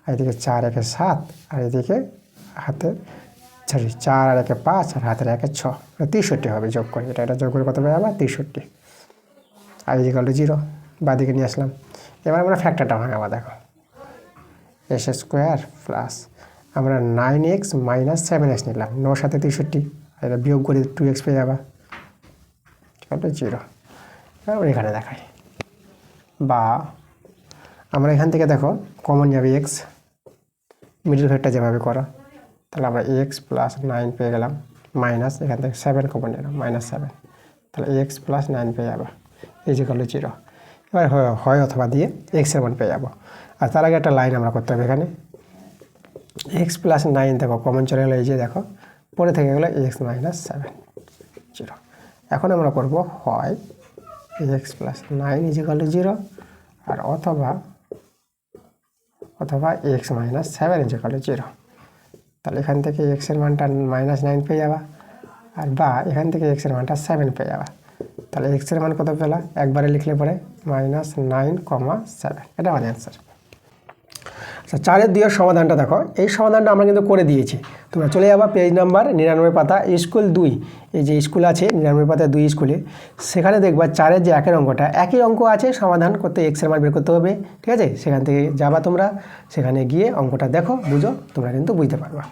আর এদিকে 4 1 7, আর এদিকে হাতে 4 আর 1 5, আর হাতের 1 6, 63 হবে যোগ করে। এটা যোগ করে কত পেয়ে যাবে, 63। আর এদিকে হলো 0, বাঁ দিকে নিয়ে আসলাম। এবার আমরা ফ্যাক্টরটা ভাঙাবো, দেখো s² প্লাস আমরা 9x - 7x নিলাম, 9 7 63, আর এটা বিয়োগ করে 2x পেয়ে যাবা, 0। এবার এখানে দেখাই, বা আমরা এখান থেকে দেখো কমন যাবে x, মিডল ফ্যাক্টর যেভাবে করা, তাহলে আমরা x + 9 পেয়ে গেলাম, মাইনাস এখান থেকে 7 কমন নিলাম, -7, তাহলে x + 9 পেয়ে যাবা, এই যে হলো 0। এবার হয় অথবা দিয়ে x এর মান পেয়ে যাবো। আর তার আগে একটা লাইন আমরা করতে হবে, এখানে x + 9 দেখো কমন চলে গেলো, এই যে দেখো পরে থেকে গেলো x - 7, 0। এখন আমরা করব হয় x + 9 = 0, আর অথবা x - 7 = 0। তাহলে এখান থেকে x এর মানটা -9 পেয়ে যাবা, আর বা এখান থেকে x এর মানটা 7 পেয়ে যাবা। তাহলে x এর মান কত পেলা, একবারে লিখলে পরে -9,7। এটা আমাদের অ্যান্সার। আচ্ছা, 4-এর 2-এর সমাধানটা দেখো, এই সমাধানটা আমরা কিন্তু করে দিয়েছি। তোমরা চলে যাবা পেজ নাম্বার 99 পাতা, স্কুল 2, এই যে স্কুল আছে 99 পাতা 2 স্কুলে, সেখানে দেখবা 4-এর যে 1-এর অঙ্কটা, একই অঙ্ক আছে, সমাধান করতে x এর মান বের করতে হবে। ঠিক আছে, সেখান থেকে যাবা তোমরা, সেখানে গিয়ে অঙ্কটা দেখো, বুঝো, তোমরা কিন্তু বুঝতে পারবা।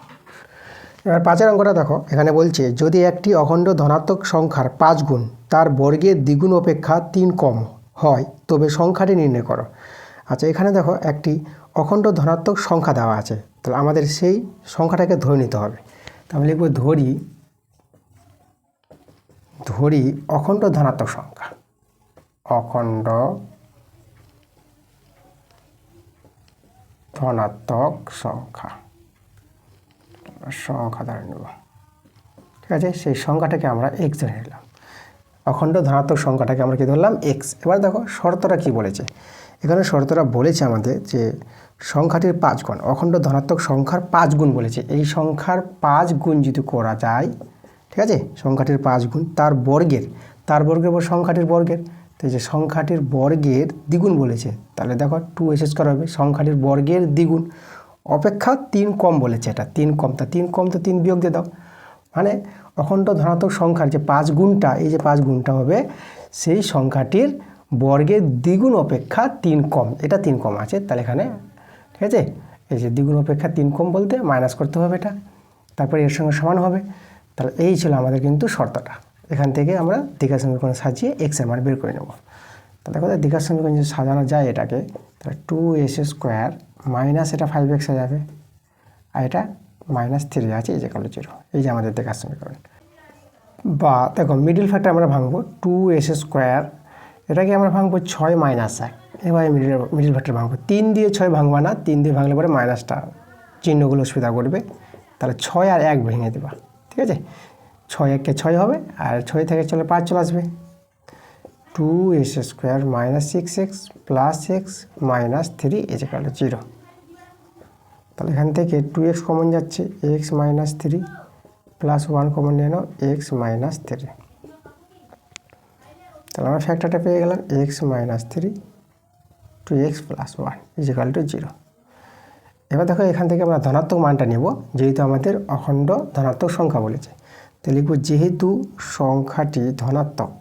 এবার 5-এর অঙ্কটা দেখো, এখানে বলছে যদি একটি অখণ্ড ধনাত্মক সংখ্যার 5 গুণ তার বর্গের দ্বিগুণ অপেক্ষা 3 কম হয়, তবে সংখ্যাটি নির্ণয় করো। আচ্ছা, এখানে দেখো একটি অখণ্ড ধনাত্মক সংখ্যা দেওয়া আছে, তাহলে আমাদের সেই সংখ্যাটাকে ধরে নিতে হবে। তো আমি লিখব ধরি অখণ্ড ধনাত্মক সংখ্যা, অখণ্ড ধনাত্মক সংখ্যা ধরে নেব। ঠিক আছে, সেই সংখ্যাটাকে আমরা x ধরে নিলাম, অখণ্ড ধনাত্মক সংখ্যাটাকে আমরা কি ধরলাম, x। এবার দেখো শর্তটা কি বলেছে, এখানে শর্তটা বলেছে আমাদের যে সংখ্যাটির 5 গুণ, অখণ্ড ধনাত্মক সংখ্যার 5 গুণ বলেছে। এই সংখ্যার 5 গুণ যদি করা যায়, ঠিক আছে, সংখ্যাটির 5 গুণ তার বর্গের পর সংখ্যাটির বর্গের, তো এই যে সংখ্যাটির বর্গের দ্বিগুণ বলেছে, তাহলে দেখো 2s² হবে, সংখ্যাটির বর্গের দ্বিগুণ অপেক্ষা 3 কম বলেছে, এটা 3 কম, তা 3 কম তো 3 বিয়োগ দিয়ে দাও। মানে অখণ্ড ধনাত্মক সংখ্যার যে 5 গুণটা, এই যে 5 গুণটা হবে সেই সংখ্যাটির বর্গের দ্বিগুণ অপেক্ষা 3 কম, এটা 3 কম আছে, তাহলে এখানে ঠিক আছে এই যে দ্বিগুণ অপেক্ষা 3 কম বলতে মাইনাস করতে হবে এটা, তারপরে এর সঙ্গে সমান হবে। তাহলে এই ছিল আমাদের কিন্তু শর্তটা। এখান থেকে আমরা দ্বিঘাত সমীকরণ সাজিয়ে x এর মান বের করে নেব। তাহলে দেখো দ্বিঘাত সমীকরণ যদি সাজানো যায় এটাকে, তাহলে 2s² মাইনাস এটা 5x হয়ে যাবে, আর এটা -3 আছে =0। এই যে আমাদের দ্বিঘাত সমীকরণ। বা দেখো মিডল ফ্যাক্টর আমরা ভাঙবো 2s², এটাকে আমরা ভাঙবো 6 - 1। এবার মিডল ফ্যাক্টর ভাঙবো, 3 দিয়ে 6 ভাঙবা না, 3 দিয়ে ভাঙলে পরে মাইনাসটা চিহ্নগুলো অসুবিধা করবে, তাহলে 6 আর 1 ভেঙে দেবা, ঠিক আছে। 6 1 কে 6 হবে, আর 6 থেকে চলে 5 চলে আসবে, 2s² - 6x + x - 3 = 0। তাহলে এখান থেকে 2x কমন যাচ্ছে, x - 3 + 1 কমন নিয়ে নাও, x - 3। তাহলে আমরা ফ্যাক্টরটা পেয়ে গেলাম x - 3 2x + 1 = 0। এবার দেখো এখান থেকে আমরা ধনাত্মক মানটা নেব, যেহেতু আমাদের অখণ্ড ধনাত্মক সংখ্যা বলেছে, তো লিখব যেহেতু সংখ্যাটি ধনাত্মক,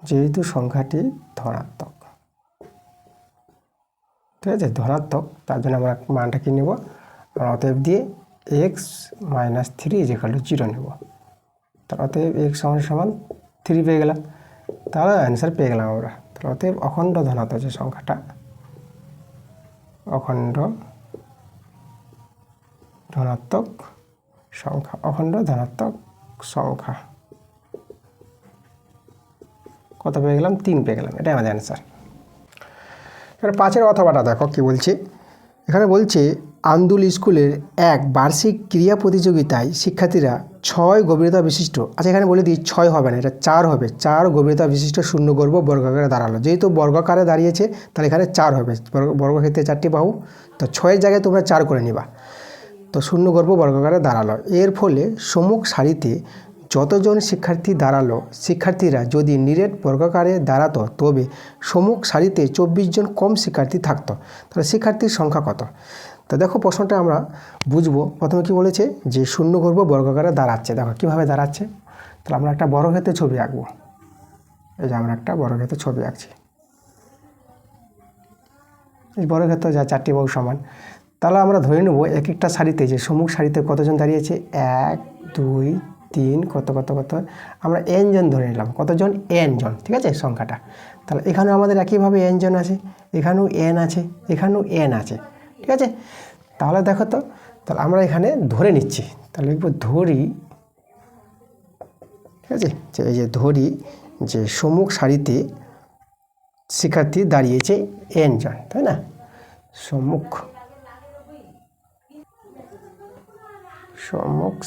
যেহেতু সংখ্যাটি ধনাত্মক, ঠিক আছে, ধনাত্মক, তার জন্য আমরা মানটা কি নেব, আমরা অতএব দিয়ে x - 3 = 0 নেব। তার অতএব x = 3 পেয়ে গেলাম, তাহলে অ্যান্সার পেয়ে গেলাম আমরা। তাহলে অতএব অখণ্ড ধনাত্মক যে সংখ্যাটা, অখণ্ড ধনাত্মক সংখ্যা, অখণ্ড ধনাত্মক সংখ্যা কত পেয়ে গেলাম, 3 পেয়ে গেলাম, এটাই আমাদের অ্যান্সার। এবার 5-এর অথবাটা দেখো কি বলছে, এখানে বলছে আন্দুল স্কুলের এক বার্ষিক ক্রীড়া প্রতিযোগিতায় শিক্ষার্থীরা 6 গভীরতা বিশিষ্ট, আচ্ছা এখানে বলে দিই 6 হবে না, এটা 4 হবে, 4 গভীরতা বিশিষ্ট শূন্যগর্ভ বর্গাকারে দাঁড়ালো। যেহেতু বর্গাকারে দাঁড়িয়েছে তাহলে এখানে 4 হবে, বর্গক্ষেত্রে 4টি বাহু, তো 6-এর জায়গায় তোমরা 4 করে নিবা। তো শূন্যগর্ভ বর্গাকারে দাঁড়ালো, এর ফলে সম্মুখ সারিতে যতজন শিক্ষার্থী দাঁড়ালো, শিক্ষার্থীরা যদি নিরেট বর্গাকারে দাঁড়াতো তবে সম্মুখ সারিতে 24 জন কম শিক্ষার্থী থাকতো। তাহলে শিক্ষার্থীর সংখ্যা কত? তো দেখো প্রশ্নটা আমরা বুঝবো। প্রথমে কি বলেছে, যে শূন্যগর্ভ বর্গাকারে দাঁড়াচ্ছে, দেখো কীভাবে দাঁড়াচ্ছে। তাহলে আমরা একটা বর্গক্ষেত্রের ছবি আঁকবো, এই যে আমরা একটা বর্গক্ষেত্রের ছবি আঁকছি, এই বর্গক্ষেত্র যা 4টি বাহু সমান। তাহলে আমরা ধরে নেব এক একটা সারিতে, যে সম্মুখ সারিতে কতজন দাঁড়িয়েছে, 1 2 3 কত কত কত, আমরা n জন ধরে নিলাম, কতজন, n জন, ঠিক আছে সংখ্যাটা। তাহলে এখানেও আমাদের একইভাবে n জন আছে, এখানেও n আছে, এখানেও n আছে, ঠিক আছে। তাহলে দেখো তো, তাহলে আমরা এখানে ধরে নিচ্ছি, তাহলে লিখব ধরি, ঠিক আছে, যে এই যে ধরি যে সম্মুখ সারিতে শিক্ষার্থী দাঁড়িয়েছে n জন, তাই না, সম্মুখ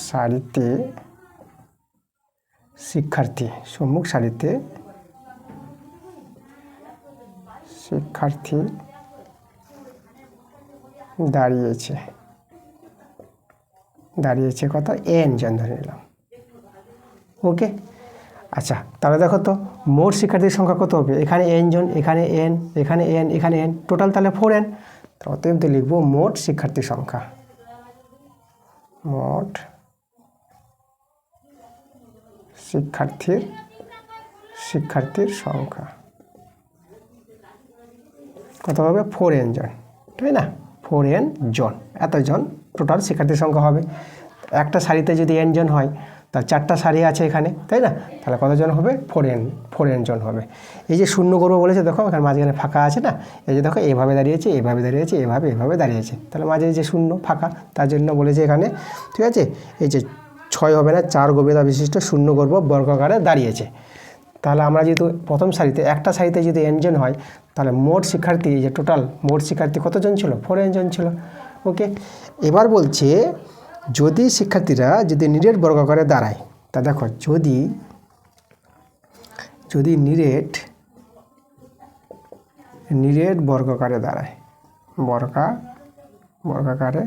সারিতে শিক্ষার্থী, সম্মুখ সারিতে শিক্ষার্থী দাঁড়িয়েছে কত, n জন ধরে নিলাম, ওকে। আচ্ছা তাহলে দেখো তো মোট শিক্ষার্থীর সংখ্যা কত হবে, এখানে n জন, এখানে n, এখানে n, এখানে n, টোটাল তাহলে 4n। অতএব লিখব মোট শিক্ষার্থীর সংখ্যা, মোট শিক্ষার্থীর সংখ্যা কত হবে, 4n জন, তাই না, 4n জন, এতজন টোটাল শিক্ষার্থীর সংখ্যা হবে। একটা সারিতে যদি n জন হয়, তার 4টা সারি আছে এখানে, তাই না, তাহলে কতজন হবে, 4n জন হবে। এই যে শূন্য করবো বলেছে, দেখো এখানে মাঝখানে ফাঁকা আছে না, এই যে দেখো এভাবে দাঁড়িয়েছে, এভাবে দাঁড়িয়েছে, এভাবে দাঁড়িয়েছে, তাহলে মাঝে যে শূন্য ফাঁকা, তার জন্য বলেছে এখানে, ঠিক আছে। এই যে 6 হবে না, 4 গভীরতা বিশিষ্ট শূন্যগর্ভ বর্গাকারে দাঁড়িয়েছে। তাহলে আমরা যেহেতু প্রথম সারিতে, একটা সারিতে যদি n জন হয়, তাহলে মোট শিক্ষার্থী, যে টোটাল মোট শিক্ষার্থী কতজন ছিল, 4n জন ছিল, ওকে। এবার বলছে যদি শিক্ষার্থীরা যদি নিরেট বর্গাকারে দাঁড়ায়, তা দেখো যদি নিরেট বর্গাকারে দাঁড়ায়, বর্গাকারে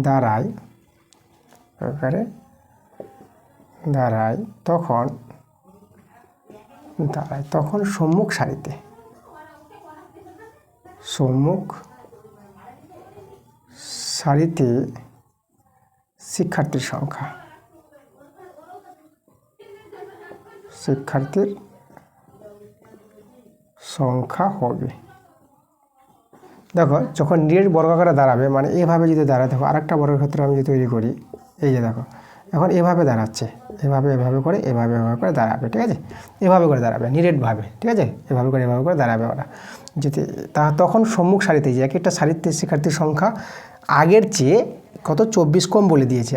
দাঁড়ায়, তখন, সম্মুখ সারিতে শিক্ষার্থীর সংখ্যা হবে। দেখো যখন নিরেট বর্গাকারে দাঁড়াবে মানে এভাবে যদি দাঁড়ায়, দেখো আরেকটা বর্গক্ষেত্র আমি যদি তৈরি করি, এই যে দেখো এখন এভাবে দাঁড়াচ্ছে, এভাবে করে দাঁড়াবে, ঠিক আছে, এভাবে করে দাঁড়াবে নিরেটভাবে, ঠিক আছে, এভাবে করে দাঁড়াবে ওরা। যদি তখন সম্মুখ সারিতে যে এক একটা সারিতে শিক্ষার্থীর সংখ্যা আগের চেয়ে কত 24 কম বলে দিয়েছে,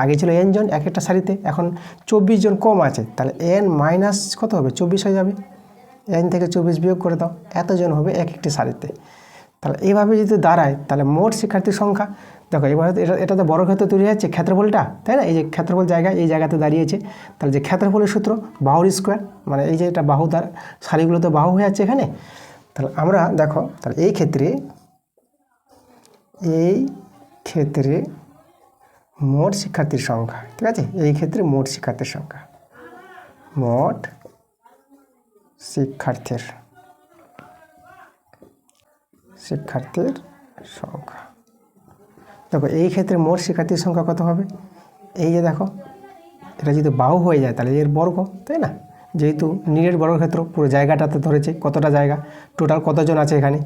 আগে ছিল n জন এক একটা সারিতে, এখন 24 জন কম আছে, তাহলে n মাইনাস কত হবে 24 হয়ে যাবে, n থেকে 24 বিয়োগ করে দাও, এতজন হবে এক একটি সারিতে। তাহলে এইভাবে যদি দাঁড়ায় তাহলে মোট শিক্ষার্থীর সংখ্যা, দেখো এবার এটা তো বর্গক্ষেত্র তৈরি হচ্ছে ক্ষেত্রফলটা, তাই না, এই যে ক্ষেত্রফল এই জায়গাতে দাঁড়িয়েছে, তাহলে যে ক্ষেত্রফলের সূত্র বাহুর স্কোয়ার, মানে এই যে এটা বাহু সারিগুলো তো বাহু হয়ে যাচ্ছে এখানে। তাহলে আমরা দেখো তাহলে এই ক্ষেত্রে মোট শিক্ষার্থীর সংখ্যা, ঠিক আছে, এই ক্ষেত্রে মোট শিক্ষার্থীর সংখ্যা, দেখো এই ক্ষেত্রে মোট শিক্ষার্থীর সংখ্যা কত হবে, এই যে দেখো এটা যদি বাহু হয়ে যায় তাহলে এর বর্গ, তাই না, যেহেতু নিরেট বর্গক্ষেত্র পুরো জায়গাটাতে ধরেছে, কতটা জায়গা টোটাল কতজন আছে এখানে,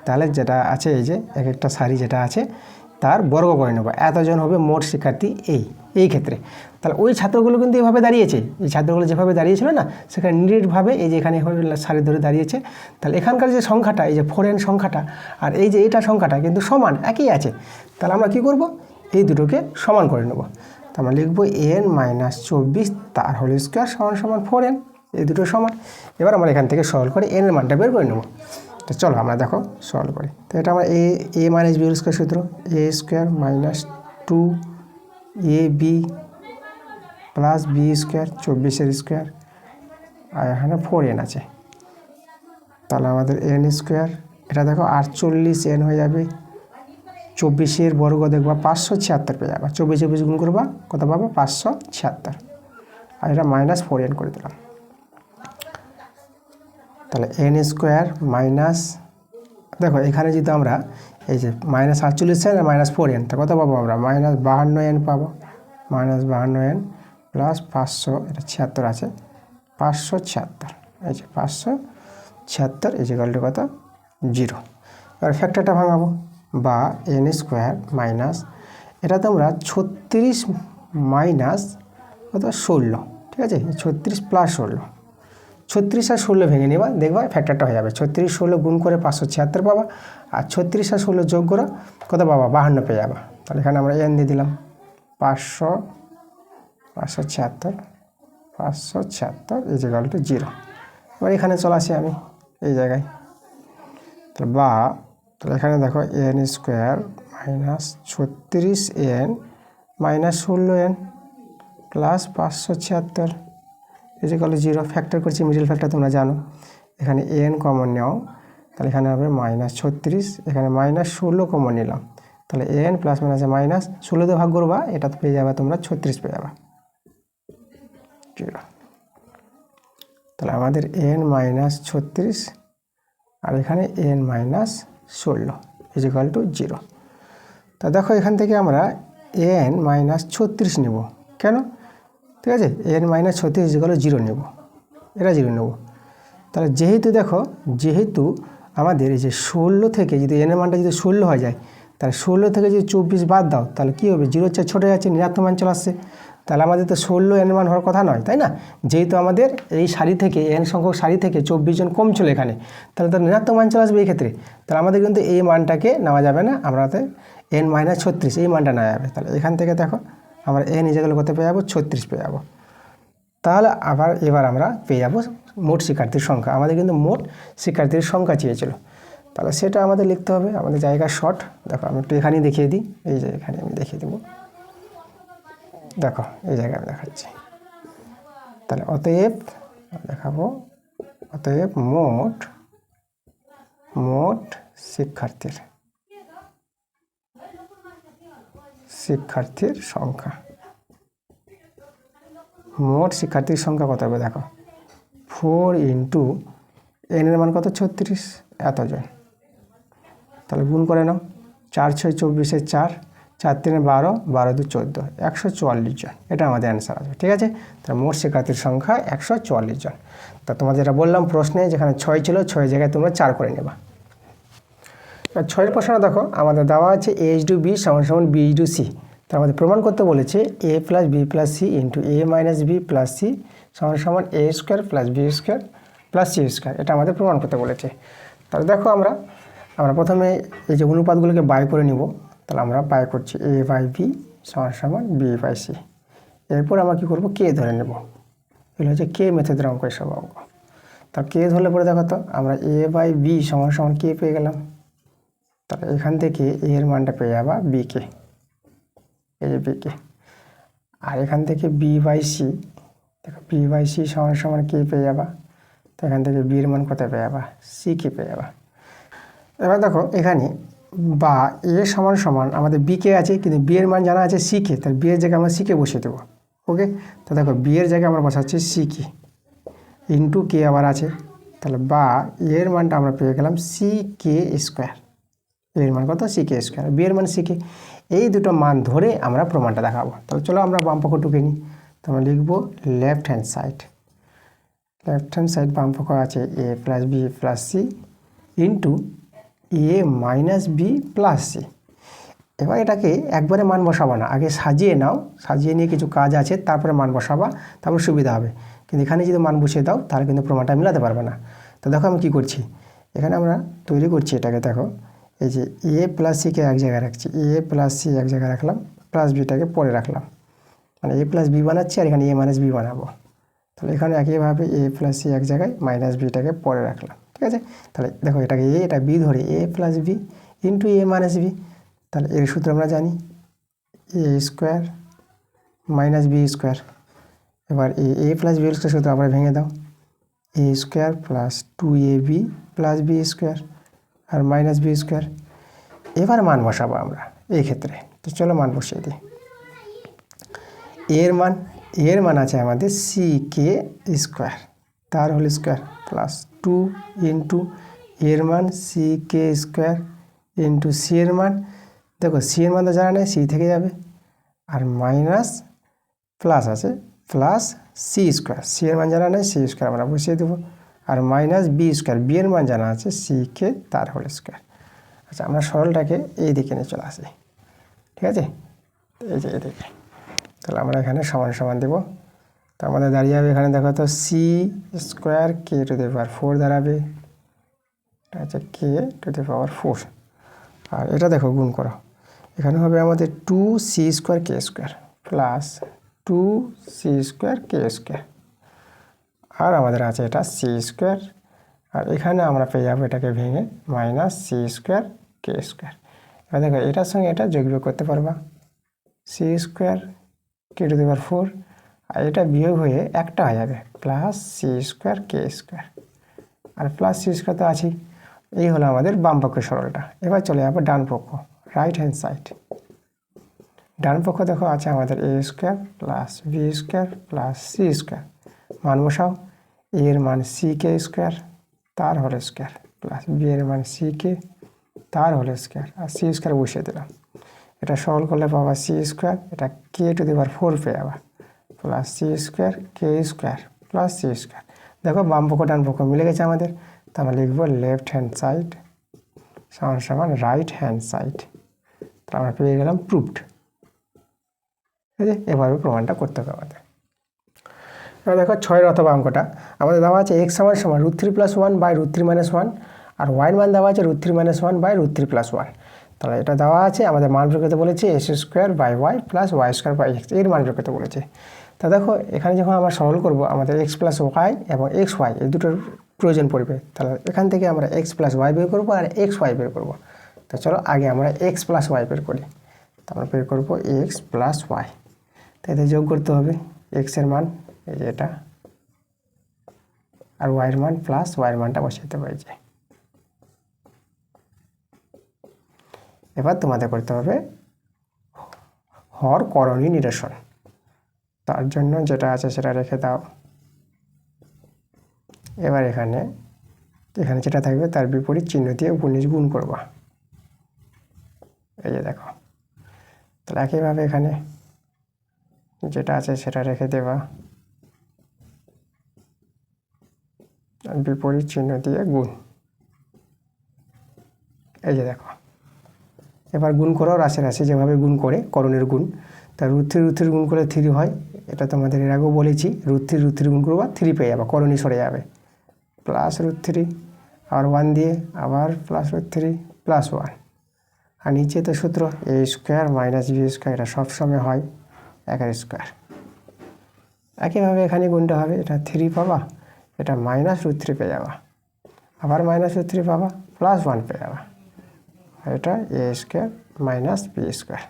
তাহলে যেটা আছে এই যে এক একটা সারি যেটা আছে তার বর্গ করে নেবো, এতজন হবে মোট শিক্ষার্থী এই ক্ষেত্রে। তাহলে ওই ছাত্রগুলো কিন্তু এইভাবে দাঁড়িয়েছে, এই ছাত্রগুলো যেভাবে দাঁড়িয়েছিল না সেখানে নিরেটভাবে এই যে এখানে সারি ধরে দাঁড়িয়েছে। তাহলে এখানকার যে সংখ্যাটা এই যে 4n সংখ্যাটা আর এই যে এটা সংখ্যাটা কিন্তু সমান একই আছে, তাহলে আমরা কি করব, এই দুটোকে সমান করে নেব। তো আমরা লিখবো n-24 তার হোল স্কোয়ার সমান 4n, এই দুটো সমান। এবার আমরা এখান থেকে সরল করে n এর মানটা বের করে নেব। তো চলো আমরা দেখো সলভ করি। তো এটা আমরা a minus b whole square সূত্র, a square minus 2ab plus b square 24 square আর এখানে 4n আছে, তাহলে আমাদের n স্কোয়ার, এটা দেখো 48n হয়ে যাবে, 24 বর্গ দেখবা 576 পেয়ে যাবা, 24 গুণ করবা কত পাবো 576, আর এটা মাইনাস 4n করে দিলাম। তাহলে n স্কোয়ার মাইনাস, দেখো এখানে যদি আমরা এই যে মাইনাস 48n আর মাইনাস 4n, তা কত পাবো আমরা মাইনাস 52n পাবো, মাইনাস 52n প্লাস 500, এটা 76 আছে, 576, এই যে 576 এই যে গল্পটা কত 0। এবার ফ্যাক্টরটা ভাঙাবো, বা n স্কোয়ার মাইনাস, এটা তোমরা 36 মাইনাস কত 16, ঠিক আছে, 36 প্লাস 16, 36 আর 16 ভেঙে নেবা, দেখবা ফ্যাক্টরটা হয়ে যাবে, 36 16 গুণ করে 576 পাবা, আর 36 আর 16 যোগ করো কত পাবা 52 পেয়ে যাবা। তাহলে এখানে আমরা n দিয়ে দিলাম 576 এই যে গল্পটা 0। এবার এখানে চলে আসি আমি এই জায়গায়, তাহলে এখানে দেখো n square minus 36n minus 16n plus 576 এই যে 0, ফ্যাক্টর করছি, মিডল ফ্যাক্টর তোমরা জানো, এখানে n কমন নাও, তাহলে এখানে হবে মাইনাস 36, এখানে মাইনাস 16 কমন নিলাম, তাহলে n প্লাস মাইনাসে মাইনাস 16 দিয়ে ভাগ করবা, এটা তো পেয়ে যাবে তোমরা 36 পেয়ে যাবা 0। তাহলে আমাদের n মাইনাস 36 আর এখানে n মাইনাস 16 এই যে 0। তা দেখো এখান থেকে আমরা n মাইনাস 36 নেব, কেন, ঠিক আছে, n মাইনাস 36 যেগুলো 0 নেব, এটা 0 নেব। তাহলে যেহেতু আমাদের এই যে 16 থেকে যদি n এর মানটা যদি 16 হয়ে যায়, তাহলে 16 থেকে যদি 24 বাদ দাও তাহলে কী হবে, 0 চেয়ে ছোটো যাচ্ছে, ঋণাত্মক মান চলে আসছে, তাহলে আমাদের তো 16 n মান হওয়ার কথা নয়, তাই না, যেহেতু আমাদের এই সারি থেকে n সংখ্যক সারি থেকে 24 জন কম ছিল এখানে, তাহলে তো ঋণাত্মক মান চলে আসবে এই ক্ষেত্রে, তাহলে আমাদের কিন্তু এই মানটাকে নেওয়া যাবে না, আমাদের n মাইনাস 36 এই মানটা নেওয়া যাবে। তাহলে এখান থেকে দেখো আমরা n যেগুলো কত পেয়ে যাবো 36 পেয়ে যাবো। তাহলে এবার আমরা পেয়ে যাবো মোট শিক্ষার্থীর সংখ্যা, আমাদের কিন্তু মোট শিক্ষার্থীর সংখ্যা চেয়েছিল, তাহলে সেটা আমাদের লিখতে হবে, আমাদের জায়গা শর্ট, দেখো আমি একটু এখানেই দেখিয়ে দিই, এই যে এখানে আমি দেখিয়ে দেবো, দেখো এই জায়গায় আমি দেখাচ্ছি। তাহলে অতএব মোট শিক্ষার্থীর সংখ্যা, মোট শিক্ষার্থীর সংখ্যা কত হবে, দেখো 4 ইন্টু n এর মান কত 36 এতজন, তাহলে গুণ করে নাও, 4 6 24 4, 4 3 12, 12 2 14, 144 জন, এটা আমাদের অ্যান্সার আসবে। ঠিক আছে, তাহলে মোট শিক্ষার্থীর সংখ্যা 144 জন। তা তোমাদের যেটা বললাম প্রশ্নে, যেখানে 6 ছিল 6 জায়গায় তোমরা 4 করে নেবা। 6 প্রশ্ন দেখো, আমাদের দেওয়া আছে a/b = b/c। তো আমাদের প্রমাণ করতে বলেছে a + b + c * a - b + c = a² + b² + c²। এটা আমাদের প্রমাণ করতে বলেছে। তাহলে দেখো আমরা প্রথমে এই যে অনুপাতগুলোকে বাই করে নিব। তাহলে আমরা বাই করছি a/b = b/c। এরপর আমরা কী করবো, কে ধরে নেব। এগুলো হচ্ছে কে মেথডের অঙ্ক, এসব অঙ্ক। তা কে ধরলে পরে দেখো তো আমরা a/b = কে পেয়ে গেলাম। তাহলে এখান থেকে a এর মানটা পেয়ে যাবা b-কে, এই যে b-কে। আর এখান থেকে b/c, দেখো b/c = কে পেয়ে যাবা। তো এখান থেকে b এর মান কত পেয়ে যাবা, c-কে পেয়ে যাবা। এবার দেখো এখানে বা a = আমাদের b-কে আছে, কিন্তু b এর মান জানা আছে c-কে, তাহলে b এর জায়গায় আমরা c-কে বসিয়ে দেবো। ওকে, তো দেখো b এর জায়গায় আমরা বসাচ্ছি c-কে, ইন্টু কে আবার আছে। তাহলে বা এর মানটা আমরা পেয়ে গেলাম c²। এর মান কত, c², b এর মান c-কে। এই দুটো মান ধরে আমরা প্রমাণটা দেখাবো। তাহলে চলো আমরা বাম পক্ষ টুকে নিই। তো আমরা লিখবো লেফট হ্যান্ড সাইড বাম পক্ষ আছে a + b + c into a - b + c। এবার এটাকে একবারে মান বসাবো না, আগে সাজিয়ে নাও, সাজিয়ে নিয়ে কিছু কাজ আছে, তারপরে মান বসাবা, তারপর সুবিধা হবে। কিন্তু এখানে যদি মান বসিয়ে দাও তাহলে কিন্তু প্রমাণটা মিলাতে পারবে না। তো দেখো আমি কী করছি, এখানে আমরা তৈরি করছি এটাকে। দেখো এই যে a + c-কে এক জায়গায় রাখছি, a + c এক জায়গায় রাখলাম, প্লাস b-টাকে পরে রাখলাম, মানে a + b বানাচ্ছি, আর এখানে a - b বানাবো। তাহলে এখানে একইভাবে a + c এক জায়গায়, মাইনাস b-টাকে পরে রাখলাম। ঠিক আছে, তাহলে দেখো এটাকে a, এটা b ধরে a + b into a - b। তাহলে এর সূত্র আমরা জানি a² - b²। এবার a + b² সূত্র আবার ভেঙে দাও, a² + 2ab + b² আর মাইনাস b²। এবার মান বসাবো আমরা এই ক্ষেত্রে। তো চলো মান বসিয়ে দিই। এর মান আছে আমাদের c² তার হোল স্কোয়ার প্লাস 2 ইন্টু এর মান c² ইন্টু c এর মান, দেখো c এর মান তো জানা নেই, c থেকে যাবে, আর মাইনাস প্লাস আছে প্লাস c², c এর মান জানা নেই, c² আমরা বসিয়ে দেবো, আর মাইনাস b², b এর মান জানা আছে c-কে তার হোল স্কোয়ার। আচ্ছা, আমরা সরলটাকে এই দিকে নিয়ে চলে আসি। ঠিক আছে, এই যে এদিকে। তাহলে আমরা এখানে সমান দেব। তো আমাদের দাঁড়িয়ে যাবে এখানে, দেখো তো c² k⁴ দাঁড়াবে, এটা হচ্ছে k⁴। আর এটা দেখো গুণ করো, এখানে হবে আমাদের 2c² k² plus 2c² k², আর আমাদের আছে এটা c², আর এখানে আমরা পেয়ে যাবো এটাকে ভেঙে মাইনাস c² k²। এবার দেখো এটার সঙ্গে এটা যোগ বিয়োগ করতে পারবা, c² k⁴, আর এটা বিয়োগ হয়ে একটা হয়ে যাবে প্লাস c² k², আর প্লাস c² তো আছেই। এই হলো আমাদের বাম পক্ষের সরলটা। এবার চলে যাবো ডান পক্ষ, রাইট হ্যান্ড সাইড। ডান পক্ষ দেখো আছে আমাদের a² + b² + c²। মান বসাও, a এর মান c² তার হোল স্কোয়ার প্লাস b এর মান c-কে তার হোল স্কোয়ার, আর c² বসিয়ে দিলাম। এটা সরল করলে পাবা c², এটা k⁴ পেয়ে যাবা plus c² k² plus c²। দেখো বাম পক্ষ ডান পক্ষ মিলে গেছে আমাদের। তা আমরা লিখবো left hand side = right hand side. তা আমরা পেয়ে গেলাম প্রুভড। ঠিক আছে, এভাবে প্রমাণটা করতে হবে আমাদের। এবার দেখো 6 অথবা অঙ্কটা আমাদের দেওয়া আছে x = √3 + 1 / √3 - 1, আর y এর মান দেওয়া আছে √3 - 1 / √3 + 1। তাহলে এটা দেওয়া আছে, আমাদের মান বের করতে বলেছে x²/y + y²/x, এর মান বের করতে বলেছে। তা দেখো এখানে যখন আমরা সরল করব, আমাদের x + y এবং xy এই দুটোর প্রয়োজন পড়বে। তাহলে এখান থেকে আমরা x + y বের করবো আর xy বের করবো। তো চলো আগে আমরা x + y বের করি। তো আমরা বের করবো x + y, তো এতে যোগ করতে হবে x এর মান এই যে এটা, আর y এর মান প্লাস y এর মানটা বসিয়ে দেবো এই যে। এবার তোমাদের করতে হবে হর করণীয় নিরসন। তার জন্য যেটা আছে সেটা রেখে দাও। এবার এখানে যেটা থাকবে তার বিপরীত চিহ্ন দিয়ে গুণ করবা। এই যে দেখো। তাহলে একইভাবে এখানে যেটা আছে সেটা রেখে দেবা, বিপরীত চিহ্ন দিয়ে গুণ। এই যে দেখো, এবার গুণ করো রাশি রাশি যেভাবে গুণ করে করণের গুণ। তা √3 গুণ করলে 3 হয়, এটা তোমাদের এর আগেও বলেছি। √3 গুণ করবা 3 পেয়ে যাবে, করণী সরে যাবে, প্লাস √3 আবার 1 দিয়ে আবার প্লাস √3 প্লাস 1। আর নিচে তো সূত্র a square minus b square, এটা সবসময় হয় 1 স্কোয়ার। একইভাবে এখানে গুণটা হবে, এটা 3 পাবা, এটা মাইনাস √3 পেয়ে যাবা, আবার মাইনাস √3 পাবা, প্লাস 1 পেয়ে যাবা, এটা a square minus b square.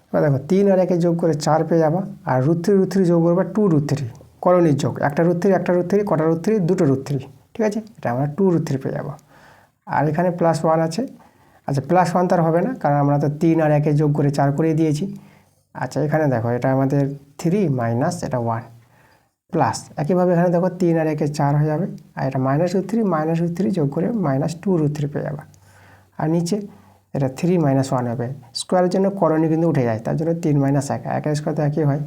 এবার দেখো 3 আর 1 যোগ করে 4 পেয়ে যাবা, আর √3 যোগ করবা 2√3, করণীর যোগ, একটা √3 কটা √3 দুটো √3, ঠিক আছে। এটা আমরা 2√3 পেয়ে যাবো। আর এখানে প্লাস 1 আছে, আচ্ছা প্লাস 1 তার হবে না, কারণ আমরা তো 3 আর 1 যোগ করে 4 করে দিয়েছি। আচ্ছা এখানে দেখো এটা আমাদের 3 মাইনাস এটা 1 প্লাস, একইভাবে এখানে দেখো 3 আর 1 4 হয়ে যাবে, আর এটা -√3 যোগ করে -2√3 পেয়ে যাবে। আর নিচে এটা 3 - 1 হবে, স্কোয়ারের জন্য করণী কিন্তু উঠে যায়, তার জন্য 3 - 1, 1 স্কোয়ার তো একই হয়।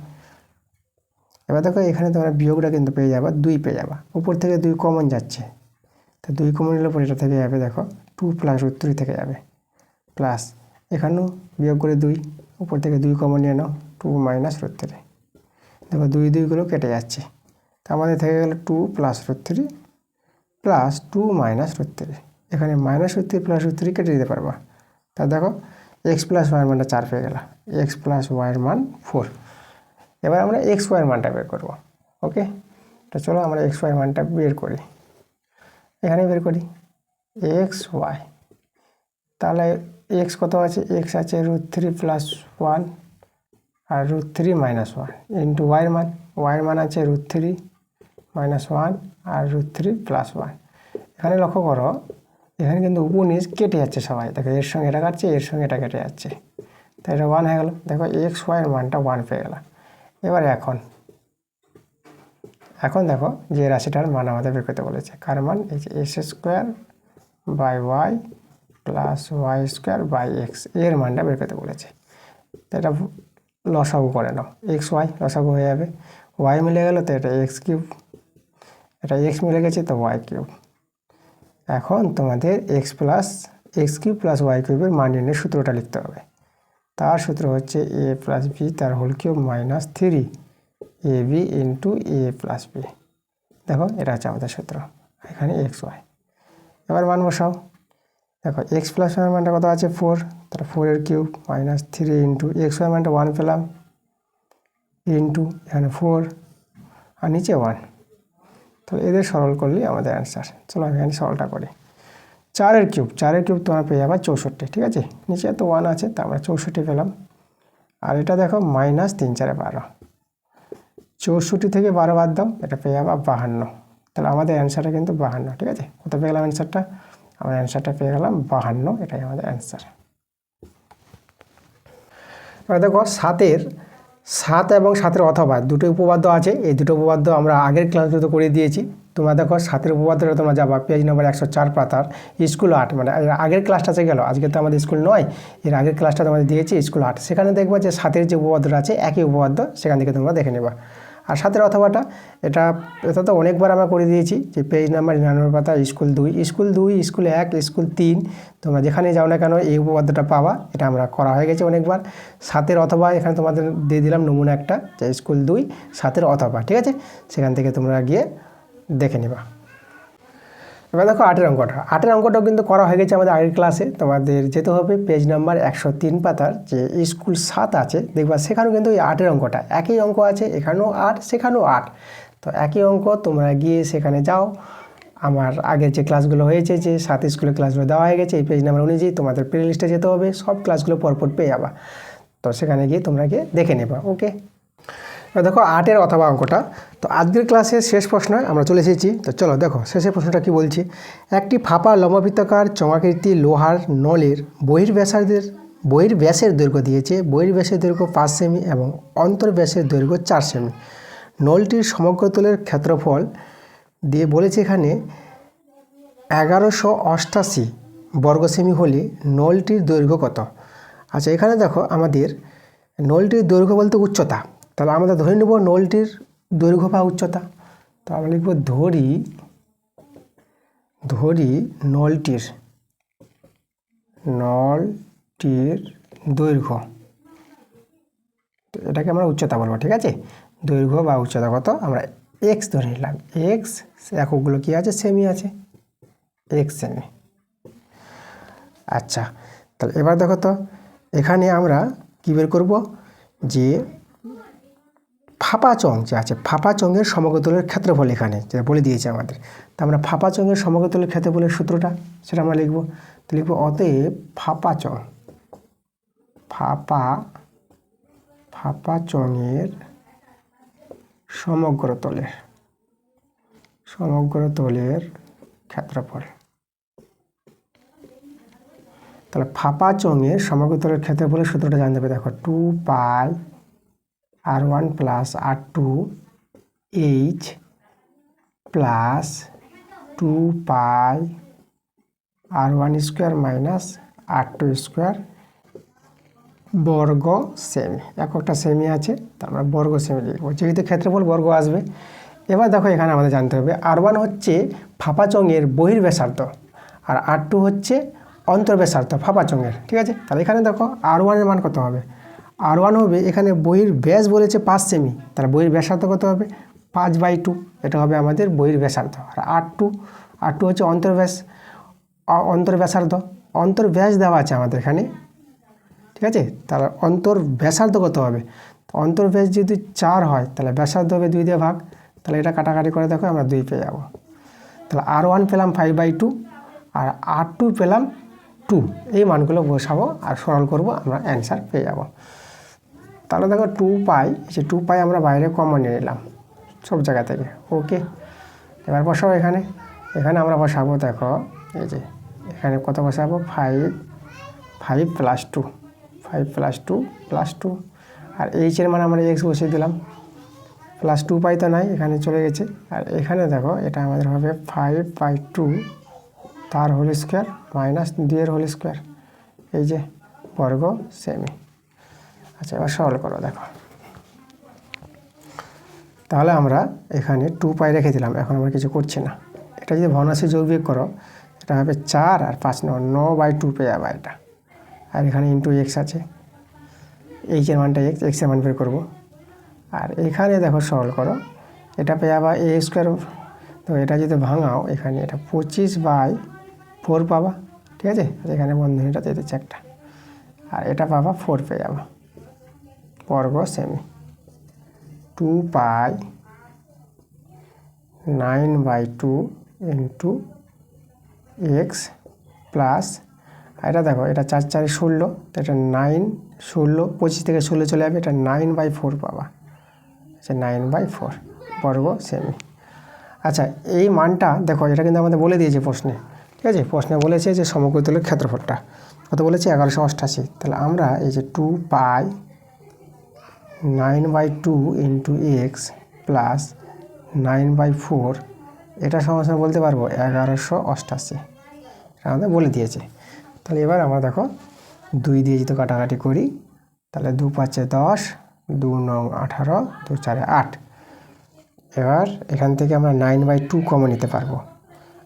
এবার দেখো এখানে তোমরা বিয়োগটা কিন্তু পেয়ে যাবে, 2 পেয়ে যাবে, উপর থেকে 2 কমন যাচ্ছে, তো 2 কমন নিলে পরে এটা থেকে যাবে দেখো 2 + √3 থেকে যাবে, প্লাস এখানেও বিয়োগ করে 2, উপর থেকে 2 কমন নিয়ে নাও, 2 - √3, দেখো 2 গুলো কেটে যাচ্ছে, তো আমাদের থেকে গেল 2 + √3 প্লাস 2 - √3, এখানে -√3 + √3 কেটে দিতে পারবা। তা দেখো x + y এর মানটা 4 পেয়ে গেল, x + y এর মান 4। এবার আমরা xy এর মানটা বের করব, ওকে। তো চলো আমরা xy এর মানটা বের করি, এখানে বের করি xy। তাহলে x কত আছে, x আছে √3 + 1 আর √3 - 1 ইন্টু y এর মান আছে √3 - 1 আর √3 + 1। এখানে লক্ষ্য করো এখানে কিন্তু উপনিচ কেটে যাচ্ছে সবাই, দেখো এর সঙ্গে এটা কাটছে, এর সঙ্গে এটা কেটে যাচ্ছে, তাই এটা 1 হয়ে গেল। দেখো xy এর মানটা 1 পেয়ে গেল। এবার এখন দেখো যে রাশিটার মান আমাদের বের করতে বলেছে, কার মান, এই যে x² / y plus y² / x, এর মানটা বের করতে বলেছে। তো এটা লসাগু করে নাও, xy লসাগু হয়ে যাবে, y মিলে গেল তো এটা x³, এটা x মিলে গেছে তো y³। এখন তোমাদের x³ + y³ এর মান নির্ণয়ের সূত্রটা লিখতে হবে। তার সূত্র হচ্ছে a + b তার whole cube -3 ab * a + b। দেখো এটা হচ্ছে আমাদের সূত্র, এখানে xy। এবার মান বসাও, দেখো x + y এর মানটা কত আছে 4, তাহলে 4 এর কিউব -3 * xy এর মানটা 1 পেলাম, ইন্টু এখানে 4 আর নিচে 1, তাহলে এদের সরল করলেই আমাদের অ্যান্সার। চলো আমি এখানে সরলটা করি। 4 এর কিউব তোমরা পেয়ে যাবে 64, ঠিক আছে, নিচে তো 1 আছে, তা আমরা 64 পেলাম। আর এটা দেখো -3 × 4 = 12, 64 থেকে 12 বাদ দাও, এটা পেয়ে যাবে 52। তাহলে আমাদের অ্যান্সারটা কিন্তু 52, ঠিক আছে। কত পেয়ে গেলাম অ্যান্সারটা, আমরা অ্যান্সারটা পেয়ে গেলাম 52, এটাই আমাদের অ্যান্সার। এবার দেখো 7 এবং 7 অথবা দুটো উপপাদ্য আছে, এই দুটো উপপাদ্য আমরা আগের ক্লাসগুলোতে করে দিয়েছি। তোমরা দেখো 7 উপপাদ্যটা তোমরা যাবা পেজ নম্বর 104 পাতার স্কুল 8, মানে আগের ক্লাসটা আছে গেল, আজকে তো আমাদের স্কুল নয়, এর আগের ক্লাসটা তোমাদের দিয়েছি স্কুল 8, সেখানে দেখবা যে 7 যে উপপাদ্যটা আছে একই উপপাদ্য, সেখান থেকে তোমরা দেখে নেবা। আর 7 অথবাটা এটা তো অনেকবার আমরা করে দিয়েছি, যে পেজ নাম্বার 99 পাতা স্কুল 2, স্কুল 1, স্কুল 3, তোমরা যেখানে যাও না কেন এই উপপাদ্যটা পাবা, এটা আমরা করা হয়ে গেছে অনেকবার। 7 অথবা এখানে তোমাদের দিয়ে দিলাম নমুনা একটা, যে স্কুল 2 7 অথবা, ঠিক আছে, সেখান থেকে তোমরা গিয়ে দেখে নেবা। এবার দেখো 8 অঙ্কটাও কিন্তু করা হয়ে গেছে আমাদের আগের ক্লাসে। তোমাদের যেতে হবে পেজ নাম্বার 103 পাতার যে স্কুল 7 আছে, দেখবা সেখানেও কিন্তু এই 8 অঙ্কটা একই অঙ্ক আছে, এখানেও 8 সেখানেও 8, তো একই অঙ্ক, তোমরা গিয়ে সেখানে যাও। আমার আগের যে ক্লাসগুলো হয়েছে, যে 7 স্কুলের ক্লাসগুলো দেওয়া হয়ে গেছে, এই পেজ নাম্বার অনুযায়ী তোমাদের প্লে লিস্টে যেতে হবে, সব ক্লাসগুলো পরপর পেয়ে যাবা, তো সেখানে গিয়ে তোমরা গিয়ে দেখে নেবা, ওকে। দেখো 8 অথবা অঙ্কটা, তো আজকের ক্লাসের শেষ প্রশ্নে আমরা চলে এসেছি। তো চলো দেখো শেষের প্রশ্নটা কি বলছি। একটি ফাঁপা লম্ববৃত্তাকার চমাকৃতি লোহার নলের বহির্ব্যাসের দৈর্ঘ্য দিয়েছে, বহির্ব্যাসের দৈর্ঘ্য 5 সেমি এবং অন্তর্ব্যাসের দৈর্ঘ্য 4 সেমি। নলটির সমগ্র তলের ক্ষেত্রফল দিয়ে বলেছে এখানে 1188 বর্গ সেমি হলে নলটির দৈর্ঘ্য কত? আচ্ছা, এখানে দেখো আমাদের নলটির দৈর্ঘ্য বলতে উচ্চতা, তাহলে আমরা ধরে নেব নলটির দৈর্ঘ্য বা উচ্চতা। তো আমরা লিখব ধরি নলটির দৈর্ঘ্য, তো এটাকে আমরা উচ্চতা বলবো, ঠিক আছে। দৈর্ঘ্য বা উচ্চতা কত, আমরা এক্স ধরে নিলাম। এক্স এককগুলো কি আছে, সেমি আছে, এক্স সেমি। আচ্ছা, তাহলে এবার দেখো তো এখানে আমরা কী বের করব, যে ফাঁপা চং যে আছে, ফাঁপা চঙের সমগ্রতলের ক্ষেত্রফল এখানে যেটা বলে দিয়েছে আমাদের। তা আমরা ফাঁপা চঙের সমগ্রতলের ক্ষেত্রফলের সূত্রটা সেটা আমরা লিখব। তো লিখব অতএব ফাঁপা চঙের সমগ্রতলের ক্ষেত্রফল। তাহলে ফাঁপা চঙের সমগ্রতলের ক্ষেত্রফলের সূত্রটা জানতে হবে। দেখো 2 পাই r1 plus r2 h plus 2 পাই r1 square minus r2 square বর্গ সেমি। একটা সেমি আছে, তার আমরা বর্গ সেমি লিখব, যেহেতু ক্ষেত্রফল বর্গ আসবে। এবার দেখো এখানে আমাদের জানতে হবে r1 হচ্ছে ফাঁপা চঙের বহির্ব্যাসার্ধ, আর r2 হচ্ছে অন্তর্ব্যাসার্ধ ফাঁপা চঙের, ঠিক আছে। তাহলে এখানে দেখো r1 এর মান কত হবে, r1 হবে, এখানে বহির ব্যাস বলেছে 5 সেমি, তাহলে বহির ব্যাসার্ধ কত হবে 5/2, এটা হবে আমাদের বহির ব্যাসার্ধ। আর r2 হচ্ছে অন্তর্ব্যাসার্ধ, অন্তর্ব্যাস দেওয়া আছে আমাদের এখানে, ঠিক আছে। তাহলে অন্তর্ব্যাসার্ধ কত হবে, অন্তর্ব্যাস যদি 4 হয় তাহলে ব্যাসার্ধ হবে 2 দিয়ে ভাগ, তাহলে এটা কাটাকাটি করে দেখো আমরা 2 পেয়ে যাব। তাহলে r1 পেলাম 5/2 আর r2 পেলাম 2, এই মানগুলো বসাবো আর সরল করব, আমরা অ্যান্সার পেয়ে যাব। তাহলে দেখো 2 পাই, যে 2 পাই আমরা বাইরে কমন নিয়ে নিলাম সব জায়গা থেকে, ওকে। এবার বসাবো এখানে আমরা বসাবো, দেখো এই যে এখানে কত বসাবো, 5 প্লাস টু, আর এইচের মানে আমরা এক্স বসিয়ে দিলাম, প্লাস 2 পাই তো নাই, এখানে চলে গেছে। আর এখানে দেখো এটা আমাদের হবে 5/2 তার হোল স্কোয়ার মাইনাস 2 এর হোল স্কোয়ার, এই যে বর্গ সেমি। আচ্ছা, এবার সরল করো, দেখো তাহলে আমরা এখানে 2 পাই রেখে দিলাম, এখন আমরা কিছু করছি না। এটা যদি ভগ্নাংশে যোগ বিয়োগ করো, এটা হবে 4 আর 5 9/2 পেয়ে যাবে এটা। আর এখানে ইন্টু এক্স আছে, এইচের মানটা এক্স এর মান বের করবো। আর এখানে দেখো সরল করো, এটা পেয়ে যাবা এ স্কোয়ার, তো এটা যদি ভাঙাও এখানে এটা 25/4 পাবা, ঠিক আছে। এখানে বন্ধনীটা দিয়ে দিচ্ছে একটা, আর এটা পাবা 4 পেয়ে যাবা, বর্গ সেমি। 2 পাই 9/2 ইন্টু এক্স প্লাস, এটা দেখো এটা 4 4 16, তো এটা 9 16, 25 থেকে 16 চলে যাবে, এটা 9/4 পাবা, আচ্ছা 9/4 বর্গ সেমি। আচ্ছা, এই মানটা দেখো, এটা কিন্তু আমাদের বলে দিয়েছে প্রশ্নে, ঠিক আছে। প্রশ্নে বলেছে যে সমগ্রতলের ক্ষেত্রফলটা কত বলেছে, 1188। তাহলে আমরা এই যে 2 পাই 9/2 ইন্টু এক্স প্লাস 9/4, এটা সমান বলতে পারবো 1188, এটা আমাদের বলে দিয়েছে। তাহলে এবার আমরা দেখো 2 দিয়ে যদি কাটাকাটি করি, তাহলে 2 5 10, 2 9 18, 2 4 8। এবার এখান থেকে আমরা 9/2 কমন নিতে পারবো।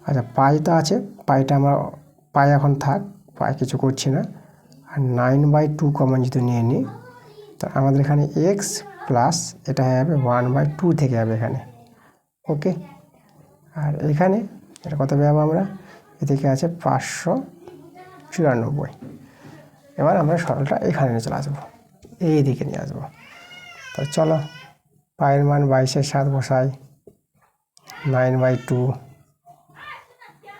আচ্ছা, পাই তো আছে, পাইটা আমরা পাই এখন থাক, পাই কিছু করছি না। আর 9/2 কমন যদি নিয়ে নিই, তো আমাদের এখানে এক্স প্লাস এটা হবে 1/2 থেকে যাবে এখানে, ওকে। আর এখানে এটা কত পাবো আমরা, এদিকে আছে 594। এবার আমরা সরলটা এখানে নিয়ে চলে আসবো, এই দিকে নিয়ে আসবো। তো চলো, পায়ের মান 22 7 বসাই, 9/2,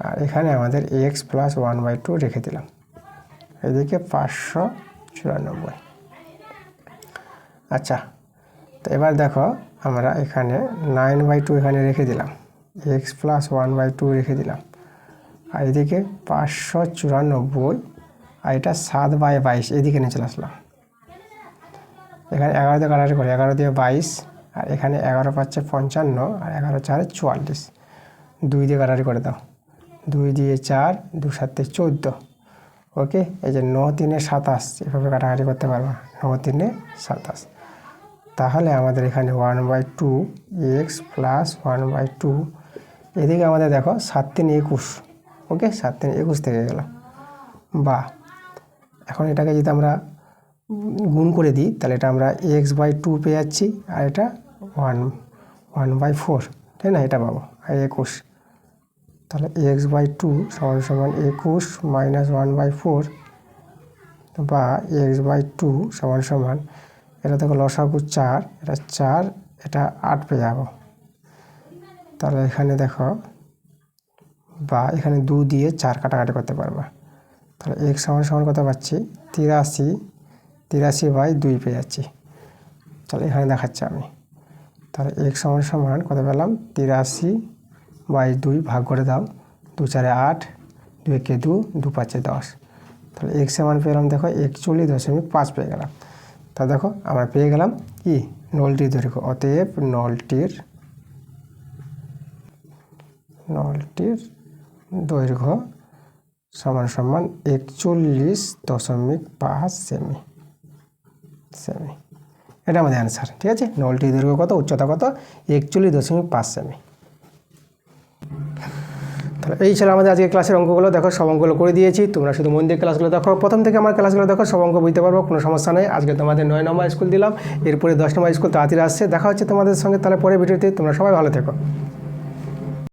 আর এখানে আমাদের এক্স প্লাস 1/2 রেখে দিলাম, এদিকে 594। আচ্ছা, তো এবার দেখো আমরা এখানে 9/2 এখানে রেখে দিলাম, এক্স প্লাস 1/2 রেখে দিলাম, আর এদিকে 594, আর এটা 7/22 এদিকে নিয়ে চলে আসলাম। এখানে 11 দিয়ে কাটাকাটি করে, 11 দিয়ে 22, আর এখানে 11 পাচ্ছে 55, আর 11 4 44, 2 দিয়ে কাটাকাটি করে দাও, 2 দিয়ে 4, 2 7 14। ওকে, এই যে 9 3 27, এভাবে কাটাকাটি করতে পারবা, 9 3 27। তাহলে আমাদের এখানে 1/2 এক্স প্লাস 1/2, এদিকে আমাদের দেখো 7 3 21। ওকে, 7 3 21 থেকে গেল। বা এখন এটাকে যদি আমরা গুণ করে দিই, তাহলে এটা আমরা x/2 পেয়ে যাচ্ছি, আর এটা 1/4, তাই না? এটা পাবো, আর 21। তাহলে x/2 সমান সমান 21 মাইনাস 1/4, বা x/2 সমান সমান, এটা দেখো লসাগু 4, এটা 4, এটা 8 পেয়ে যাবো। তাহলে এখানে দেখো, বা এখানে 2 দিয়ে 4 কাটাকাটি করতে পারবা। তাহলে x সমান সমান কত পাচ্ছি? 83/2 পেয়ে যাচ্ছি। তাহলে এখানে দেখাচ্ছি আমি। তাহলে x সমান সমান কত পেলাম? 83/2 ভাগ করে দাও, 2 4 8, 2 1 2, 2 5 10। তাহলে x সমান পেলাম দেখো 41.5 পেয়ে গেলাম। তা দেখো আমরা পেয়ে গেলাম কি? নলটির দৈর্ঘ্য। অতএব নলটির দৈর্ঘ্য সমান সমান 41.5 সেমি। এটা আমাদের অ্যান্সার। ঠিক আছে, নলটির দৈর্ঘ্য কত, উচ্চতা কত? 41.5 সেমি। তাহলে এই ছিল আমাদের আজকে ক্লাসের অঙ্কগুলো। দেখো সব অঙ্কগুলো করে দিয়েছি, তোমরা শুধু মন দিয়ে ক্লাসগুলো দেখো, প্রথম থেকে আমার ক্লাসগুলো দেখো, সব অঙ্ক বুঝতে পারবো, কোনো সমস্যা নেই। আজকে তোমাদের 9 নম্বর স্কুল দিলাম, এরপরে 10 নম্বর স্কুল তাড়াতাড়ি আসছে। দেখা হচ্ছে তোমাদের সঙ্গে তাহলে পরে ভিডিওতে। তোমরা সবাই ভালো থেকো।